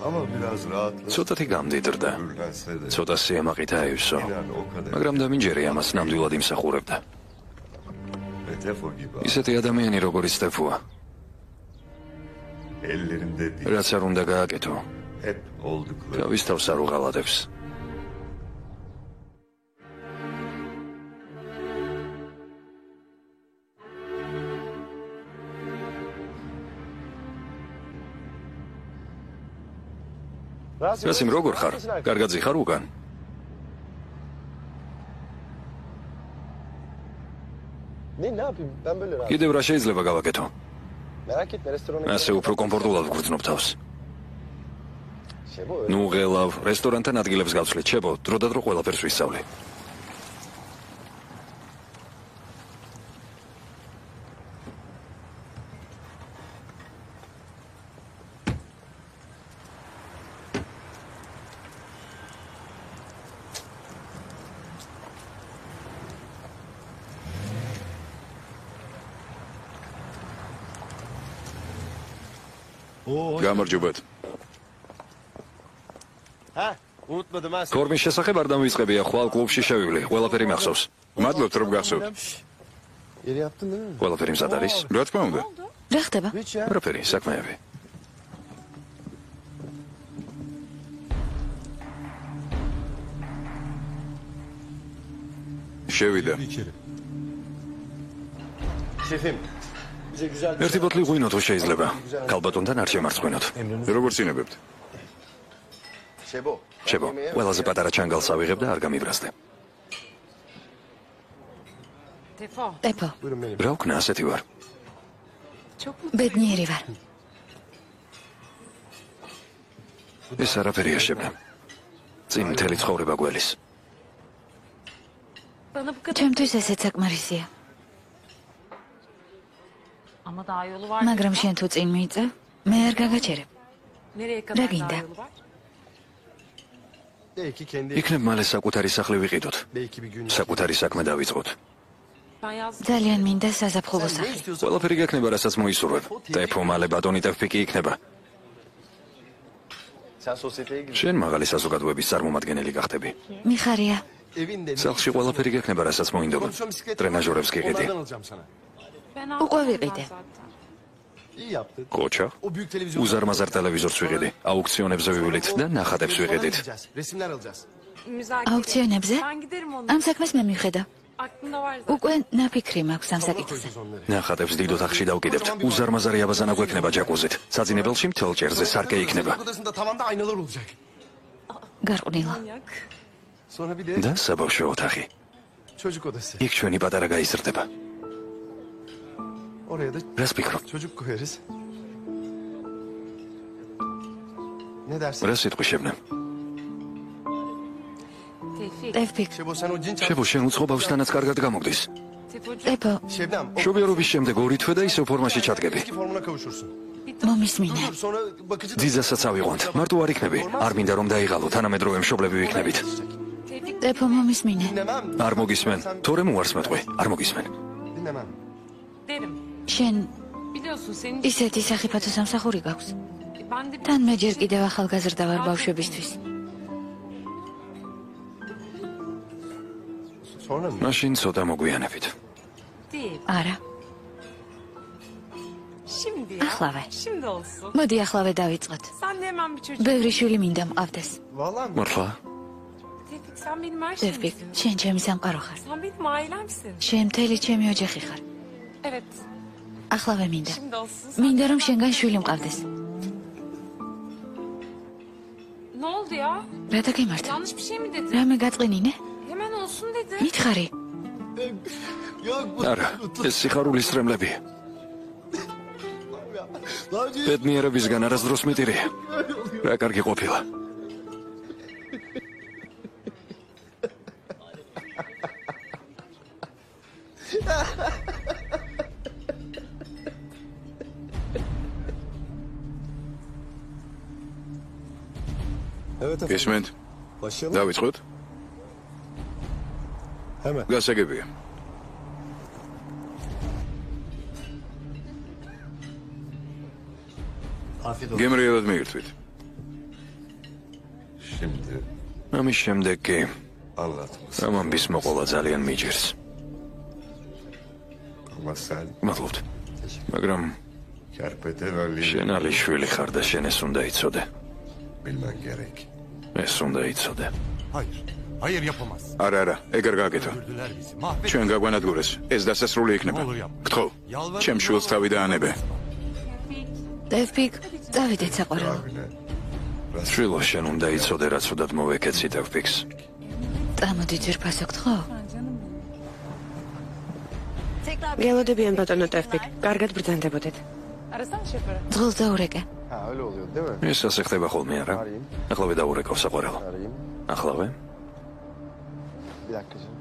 Speaker 10: Ama biraz rahatla.
Speaker 2: ცოტათი გამდიდრდა.
Speaker 10: Gürlense de.
Speaker 2: ცოტა სიამაყით აივსო.
Speaker 10: İnan o kadar.
Speaker 2: მაგრამ დამინჯერი ამას ნამდვილად იმსახურებდა.
Speaker 10: Ve Tefo gibi.
Speaker 2: ისეთი ადამიანი როგორიც ტეფოა.
Speaker 10: Ellerinde değil.
Speaker 2: რაც არ უნდა გააკეთო,
Speaker 10: Hep oldukları.
Speaker 2: თავის თავს არ უღალატებს. რასიმ როგორ ხარ? კარგად ზიხარ უკან?
Speaker 4: Ne yapayım? Ben böyle rahat.
Speaker 2: კიდევ რა შეიძლება გავაკეთო?
Speaker 4: Merak etme restorana.
Speaker 2: ასე უფრო კომფორტულად ვგრძნობ თავს.
Speaker 4: Şebo.
Speaker 2: ნუ ღელავ, რესტორანთან ადგილებს გავცვლით, შებო, დროდადრო ყველაფერს ვისწავლი.
Speaker 3: გამარჯობათ.
Speaker 4: Ha? Unutmadım ha.
Speaker 2: ფორმის შესახებ არ დამვიწყებია, ხვალ კლუბში შევივლი, ყველაფერი მახსოვს.
Speaker 3: მადლობთ რომ გახსოვთ.
Speaker 4: Yeri yaptın değil mi?
Speaker 2: ყველაფერი მზად არის?
Speaker 3: რა თქმა უნდა.
Speaker 9: რა ხდება?
Speaker 4: Hiç ya.
Speaker 2: ყველაფერი, საქმეები.
Speaker 3: შევიდა.
Speaker 4: Şefim. Bize güzel bir
Speaker 2: ერთი ბოთლი ღვინო თუ შეიძლება. ქალბატონთან არ შემარცხვენოთ.
Speaker 3: როგორ წინებებთ?
Speaker 4: Şebo.
Speaker 2: შებო, ყველაზე პატარა ჩანგალს ავიღებ და არ გამიბრასდე.
Speaker 6: Tefo.
Speaker 9: ტეფო,
Speaker 4: Buyurun benim.
Speaker 2: რა ვქნა, ასეთი ვარ.
Speaker 6: Çok
Speaker 9: ბედნიერი ვარ.
Speaker 2: ეს არაფერია შებნა. წინ მთელი ცხოვრება გველის.
Speaker 6: Bana bu kadar.
Speaker 9: ჩემთვის ესეც საკმარისია.
Speaker 6: Ama daha yolu var.
Speaker 9: მაგრამ შენ თუ წინ მიიწევ, მე არ გაგაჩერებ.
Speaker 6: Nereye kadar
Speaker 9: Ragin
Speaker 6: daha
Speaker 9: de.
Speaker 6: yolu var?
Speaker 4: Belki kendi
Speaker 2: იქნებ მალე საკუთარი სახლი ვიყიდოთ.
Speaker 4: belki bir gün.
Speaker 2: საკუთარი საქმე დავიწყოთ.
Speaker 6: Ben yazdım.
Speaker 9: ძალიან მინდა საზაფხულო
Speaker 4: Ne
Speaker 9: სახლი.
Speaker 4: istiyorsun?
Speaker 2: ყველაფერი გექნება, რასაც მოისურვებ. ტეფო მალე ბატონი ტეფიკი იქნება.
Speaker 4: Sen sosyeteye gir.
Speaker 2: შენ მაღალი საზოგადოების წარმომადგენელი გახდები.
Speaker 9: მიხარია,
Speaker 4: Evinde.
Speaker 2: სახლში ყველაფერი გექნება, რასაც მოინდობა. ტრენაჟორებს გიყიდი.
Speaker 4: Onlardan alacağım sana.
Speaker 6: Ben
Speaker 9: Uqva
Speaker 6: aldım
Speaker 9: viqide.
Speaker 6: zaten.
Speaker 4: İyi yaptın.
Speaker 2: ყოჩა.
Speaker 4: O büyük televizyon.
Speaker 2: უზარმაზარ ტელევიზორს ვიყიდი. აუქციონებზე ვივლით და ნახატებს ვიყიდით.
Speaker 4: Resimler alacağız.
Speaker 6: Müzakere.
Speaker 9: აუქციონებზე?
Speaker 6: Ben giderim onu.
Speaker 9: ამ საქმეს მე მივხედა.
Speaker 6: Aklımda var zaten.
Speaker 9: უკვე ნაფიქრი მაქვს ამ საკითხზე.
Speaker 4: Koyacağız onları.
Speaker 2: ნახატებს დიდ ოთახში დავკიდებთ. უზარმაზარი აბაზანა გვექნება ჯაკუზით. საძინებელში მთელ ჭერზე სარკე იქნება.
Speaker 4: Yatak odasında tavanda aynalar olacak.
Speaker 9: გარყვნილა.
Speaker 6: Manyak.
Speaker 4: Sonra bir de
Speaker 2: და საბავშვო ოთახი.
Speaker 4: çocuk odası.
Speaker 2: იქ ჩვენი პატარა გაიზრდება.
Speaker 4: Oraya da
Speaker 2: რას ფიქრობ?
Speaker 4: çocuk koyarız. Ne dersin?
Speaker 2: რა სიტყვი შევნა?
Speaker 6: Tevfik.
Speaker 9: ტეფიკ,
Speaker 4: Şebo sen o cin çarpı.
Speaker 2: შებო შენ უცხო ბავშვთანაც კარგად გამოგდის.
Speaker 6: Tefocuğum.
Speaker 9: ტეფო,
Speaker 4: Şebnem. O
Speaker 2: მშობიარობის შემდეგ ორი თვე და ისევ ფორმაში ჩადგები.
Speaker 4: eski formuna kavuşursun.
Speaker 9: მომისმინე.
Speaker 4: Dur sonra bakıcı da
Speaker 2: ძიძასაც ავიღოთ. მარტო არ იქნები. არ მინდა რომ დაიღალო, თანამედროვე მშობლები ვიქნებით.
Speaker 6: Tevfik.
Speaker 9: ტეფო, მომისმინე.
Speaker 4: dinlemem.
Speaker 2: არ მოგისმენ. თორემ უარს მეტყვი. არ მოგისმენ.
Speaker 4: Dinlemem.
Speaker 6: Derim.
Speaker 9: შენ
Speaker 6: Biliyorsun senin
Speaker 9: ისეთი სახიფათო სამსახური გაქვს.
Speaker 6: ben de
Speaker 9: თან მე ჯერ კიდევ ახალგაზრდა ვარ ბავშვებისთვის.
Speaker 4: Sonra mı?
Speaker 2: მაშინ ცოტა მოგვიანებით.
Speaker 6: değil.
Speaker 9: არა,
Speaker 6: Şimdi ya.
Speaker 9: ახლავე.
Speaker 6: Şimdi olsun.
Speaker 9: მოდი ახლავე დავიწყოთ.
Speaker 6: Sen de hemen bir çocuk.
Speaker 9: ბევრი შვილი მინდა მყავდეს.
Speaker 4: Vallahi mi?
Speaker 2: მართლა?
Speaker 6: Tevfik sen benim her
Speaker 9: ტეფიკ,
Speaker 6: şeyimsin.
Speaker 9: შენ ჩემი სამყარო ხარ.
Speaker 6: Sen benim ailemsin.
Speaker 9: შენ მთელი ჩემი ოჯახი ხარ.
Speaker 6: Evet.
Speaker 9: ახლავე მინდა.
Speaker 6: Şimdi olsun. Sen
Speaker 9: მინდა რომ
Speaker 6: de
Speaker 9: შენგან შვილი მყავდეს.
Speaker 6: Ne oldu ya?
Speaker 9: რა დაგემართა?
Speaker 6: Yanlış bir şey mi dedin?
Speaker 9: რამე გაწყინინე?
Speaker 6: Hemen olsun dedi.
Speaker 9: მითხარი,
Speaker 4: Yok bu.
Speaker 2: არა, ეს სიხარულის რემლებია. ბედნიერებისგან არასდროს მეტირია. რა კარგი ყოფილა.
Speaker 3: ისმენთ? დავიწყოთ? გასაგებია. გემრიელად მიირთვით. ამის შემდეგ კი ამ ამბის მოყოლა ძალიან მიჯერს. მადლობთ. მაგრამ შენ არის შვილი ხარ და შენ ეს უნდა იცოდე. ეს უნდა იცოდე.
Speaker 4: Hayır yapamaz.
Speaker 3: არა, ეგ არ გააკეთო. ჩვენ გაგვანადგურეს. ეს დასასრული იქნება. გთხოვ, ჩემ შვილს თავი დაანებე.
Speaker 9: დევპიკ, წავიდეთ საყვარელო.
Speaker 2: შვილო, შენ უნდა იცოდე, რაც უდად მოვეკეცი დევპიკს.
Speaker 9: წამოდი ძირფასო გთხოვ.
Speaker 1: გელოდებიან ბატონო დევპიკ, კარგად ბრძანდებოდეთ.
Speaker 9: ძღოლს დაურეკე.
Speaker 4: Öyle oluyor değil mi?
Speaker 2: ეს ასე ხდება ხოლმე, არა? ახლავე დაურეკავ საყვარელო. ახლავე?
Speaker 4: Bir dakika canım.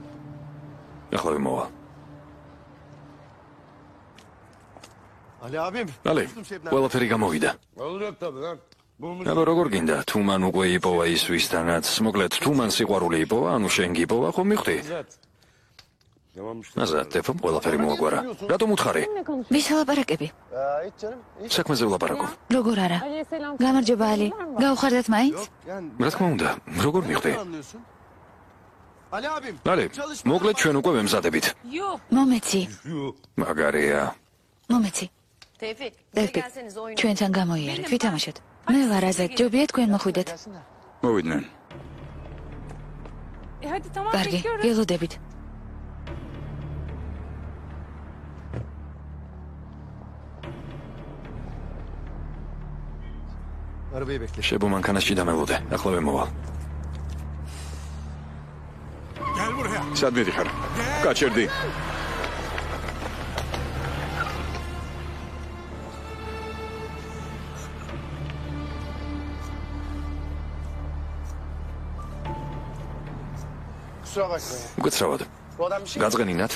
Speaker 2: ახლავე მოვა.
Speaker 4: Ali abim.
Speaker 2: ალე, ყველაფერი გამოვიდა.
Speaker 10: Olacak tabii lan.
Speaker 2: აბა როგორ გინდა? თუ მან უკვე იპოვა ის ვისთანაც, მოკლედ თუ მან სიყვარული იპოვა, ანუ შენ გიპოვა, ხო მივხვდი? ნაზარ, დეფომ ყველაფერი მოაგვარა. რატომ უთხარი?
Speaker 9: ვის ლაპარაკები?
Speaker 4: Hiç canım. Hiç.
Speaker 2: საქმეზე ვლაპარაკო.
Speaker 9: როგორ არა? გამარჯობა ალი. გაუხარდათ მაინც?
Speaker 2: რა თქმა უნდა, როგორ მივხვდი?
Speaker 4: Anlıyorsun. Ali abim.
Speaker 2: ალე, მოკლედ ჩვენ უკვე ვემზადებით.
Speaker 9: მომეცი.
Speaker 2: მაგარია.
Speaker 9: მომეცი.
Speaker 11: Tevfik,
Speaker 9: დევპიკ, ჩვენთან გამოიარე, ვითამაშოთ. მე ვარ აზად, ჯობია თქვენ მოხვიდეთ.
Speaker 3: მოვიდნენ.
Speaker 6: Hadi tamam
Speaker 9: კარგი,
Speaker 6: bekliyoruz.
Speaker 9: გელოდებით.
Speaker 4: Arabayı bekle.
Speaker 2: შებო მანქანაში დამელოდე, ახლავე მოვალ.
Speaker 4: Gel buraya.
Speaker 3: სად მიდიხარ? გაჩერდი.
Speaker 4: Kusura bakma.
Speaker 2: უკაცრავად.
Speaker 4: Bu adam bir şey...
Speaker 2: გაწყენინათ?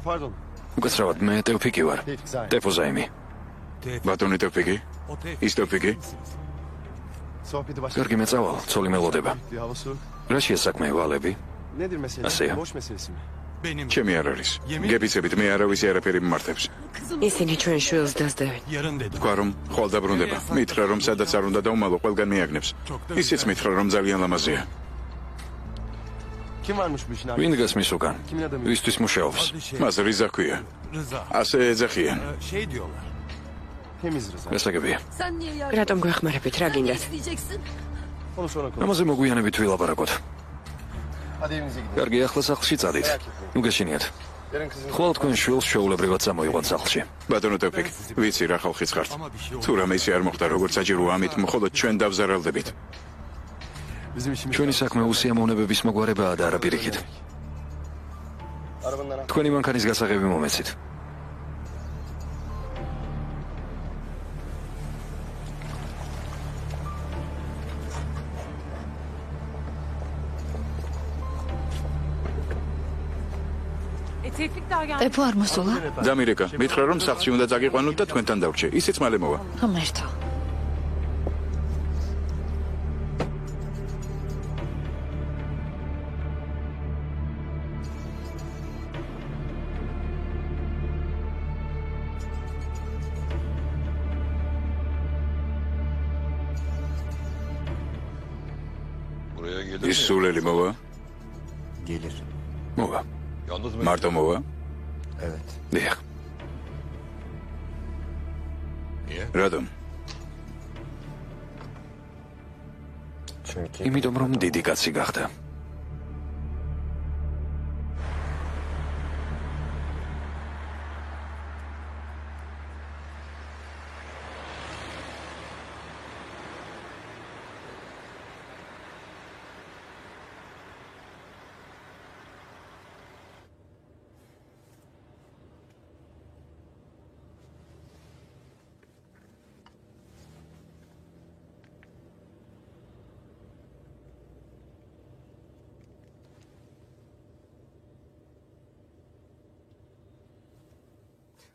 Speaker 4: Pardon.
Speaker 2: უკაცრავად, მე ტევფიკი ვარ. ტეფო ზაიმი.
Speaker 3: ბატონი ტევფიკი? ის ტევფიკი?
Speaker 4: Sohbeti başladı.
Speaker 2: კარგი მეწავალ, ცოლი მელოდება.
Speaker 4: Hava soğuk.
Speaker 2: რაშია საქმე ვალები?
Speaker 4: Nedir mesele?
Speaker 2: Asya.
Speaker 4: Boş meselesi mi?
Speaker 3: ჩემი არ არის. გეპიცებით მე არავის არაფერი მიმართებს.
Speaker 1: ისინი ჩვენ შვილს დასდევენ.
Speaker 3: თქვა რომ ხვალ დაბრუნდება. მითხრა რომ სადაც არ უნდა დაუმალო, ყველგან მიაგნებს. ისიც მითხრა რომ ძალიან ლამაზია.
Speaker 4: Kim varmış bu işin
Speaker 2: ვინ დგას მის უკან?
Speaker 4: Kimin adamı?
Speaker 2: ვისთვის მუშაობს?
Speaker 3: მას რიზა ქვია. ასე ეძახიან.
Speaker 4: Şey diyorlar. Temiz Rıza.
Speaker 2: გასაგებია.
Speaker 1: რატომ გვეხმარებით, რა გინდათ?
Speaker 4: Onu sonra konuş.
Speaker 2: ამაზე მოგვიანებით ვილაპარაკოთ.
Speaker 4: Hadi evinize gidelim.
Speaker 2: კარგი, ახლა სახლში წადით. ნუ გეშინიათ.
Speaker 4: Yarın kızın...
Speaker 2: ხვალ თქვენ შვილს შეულებრივად წამოიყვანთ სახლში.
Speaker 3: ბატონო ტევფიკ, ვიცი რა ხალხიც ხართ. თუ რამე ისე არ მოხდა, როგორც საჭიროა, ამით მხოლოდ ჩვენ დავზარალდებით.
Speaker 4: Bizim işimiz...
Speaker 2: ჩვენი საქმე უსიამოვნებების მოგვარებაა და არა პირიქით.
Speaker 4: Arabanın
Speaker 2: თქვენი მანქანის გასაღები მომეცით.
Speaker 6: Tevfik daha geldi.
Speaker 9: ტეფო არ მოსულა?
Speaker 3: დამირეკა, მითხრა რომ სახლში უნდა წაგიყვანოთ და თქვენთან დავრჩე. ისიც მალე მოვა.
Speaker 9: ღმერთო.
Speaker 3: ის სულელი მოვა?
Speaker 4: Gelir.
Speaker 2: მოვა.
Speaker 3: მარტო მოვა?
Speaker 4: Evet.
Speaker 2: დიახ.
Speaker 3: რატომ?
Speaker 4: Çünkü...
Speaker 2: იმიტომ რომ დიდი კაცი გახდა.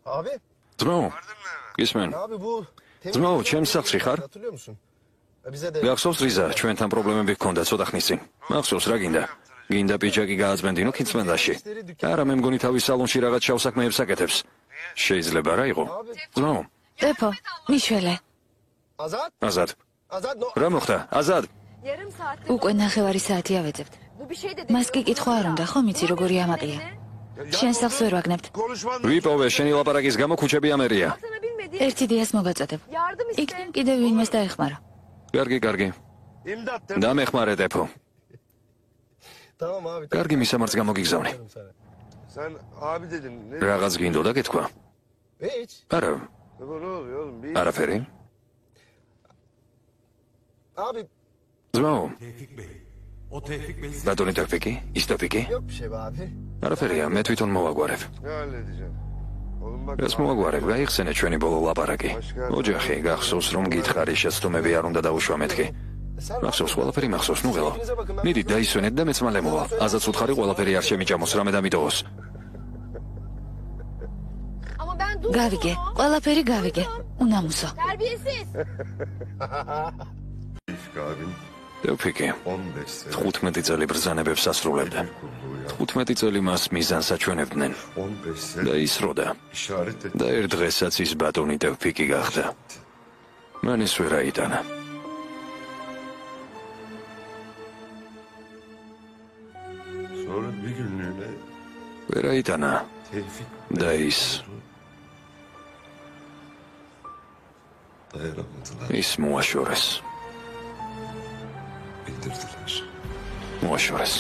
Speaker 4: Abi.
Speaker 2: ძმაო, გისმენ? ძმაო, ჩემს სახლში ხარ? გახსოვს რიზა, ჩვენთან პრობლემები ჰქონდა ცოტა ხნის წინ. მახსოვს რა გინდა? გინდა პიჯაკი გააწმენდინო ქიცმენდაში. არა, მე მგონი თავის სალონში რაღაც შავ საქმეებს აკეთებს. შეიძლება რა იყო? ძმაო.
Speaker 9: ტეფო, მიშველე.
Speaker 2: აზად. რა მოხდა? აზად.
Speaker 9: უკვე 9 საათი ავეძებთ. მას კი კითხვა არ უნდა, ხო მიცი როგორი ამაყია? შენ სახლს ვერ ვაგნებთ.
Speaker 2: ვიპოვე შენი ლაპარაკის გამო ქუჩები ამერია.
Speaker 9: ერთი დიას მოგაწოდებ. იქნებ კიდევ ვინმეს დაეხმარო.
Speaker 2: კარგი. დამეხმარე ტეფო. კარგი მისამართს გამოგიგზავნე.
Speaker 5: Sen abi dedin. Ne?
Speaker 2: რაღაც გინდოდა გეთქვა? არა. არაფერი.
Speaker 4: Abi.
Speaker 2: ძმაო,
Speaker 4: O Tevfik Bey.
Speaker 2: ბატონი ტეფიკი, ის ტეფიკი?
Speaker 4: Yok bir şey be abi.
Speaker 2: არაფერია, მე თვითონ მოვაგვარებ.
Speaker 5: Ne halledeceğim? Oğlum bak.
Speaker 2: ეს მოვაგვარებ, გაიხსენე ჩვენი ბოლო ლაპარაკი. ოჯახი, გახსოვს რომ გითხარი შეცდომები არ უნდა დაუშვა მეთქი. მახსოვს ყველაფერი მახსოვს, ნუ ღელო. მიდი დაისვენეთ და მეც მალე მოვალ. აზაც უთხარი ყველაფერი არ შემიჭამოს, რამე დამიტოვოს.
Speaker 9: გავიგე, ყველაფერი გავიგე. უნამუსო.
Speaker 10: abin
Speaker 2: ტეფიკი
Speaker 10: 15 sene
Speaker 2: 15 წელი ბრძანებებს ასრულებდა. 15 წელი მას მიზანს აჩვენებდნენ
Speaker 10: 15 sene
Speaker 2: და ისროდა.
Speaker 10: işaret et.
Speaker 2: და ერთ დღესაც ის ბატონი ტეფიკი გახდა. მან ის ვერ აიტანა.
Speaker 10: Sonra bir günlüğüne
Speaker 2: ვერ აიტანა
Speaker 10: Tevfik
Speaker 2: და ის
Speaker 10: dayanamadılar.
Speaker 2: ის მოაშორეს.
Speaker 10: Bildirdiler.
Speaker 2: მოაშორეს.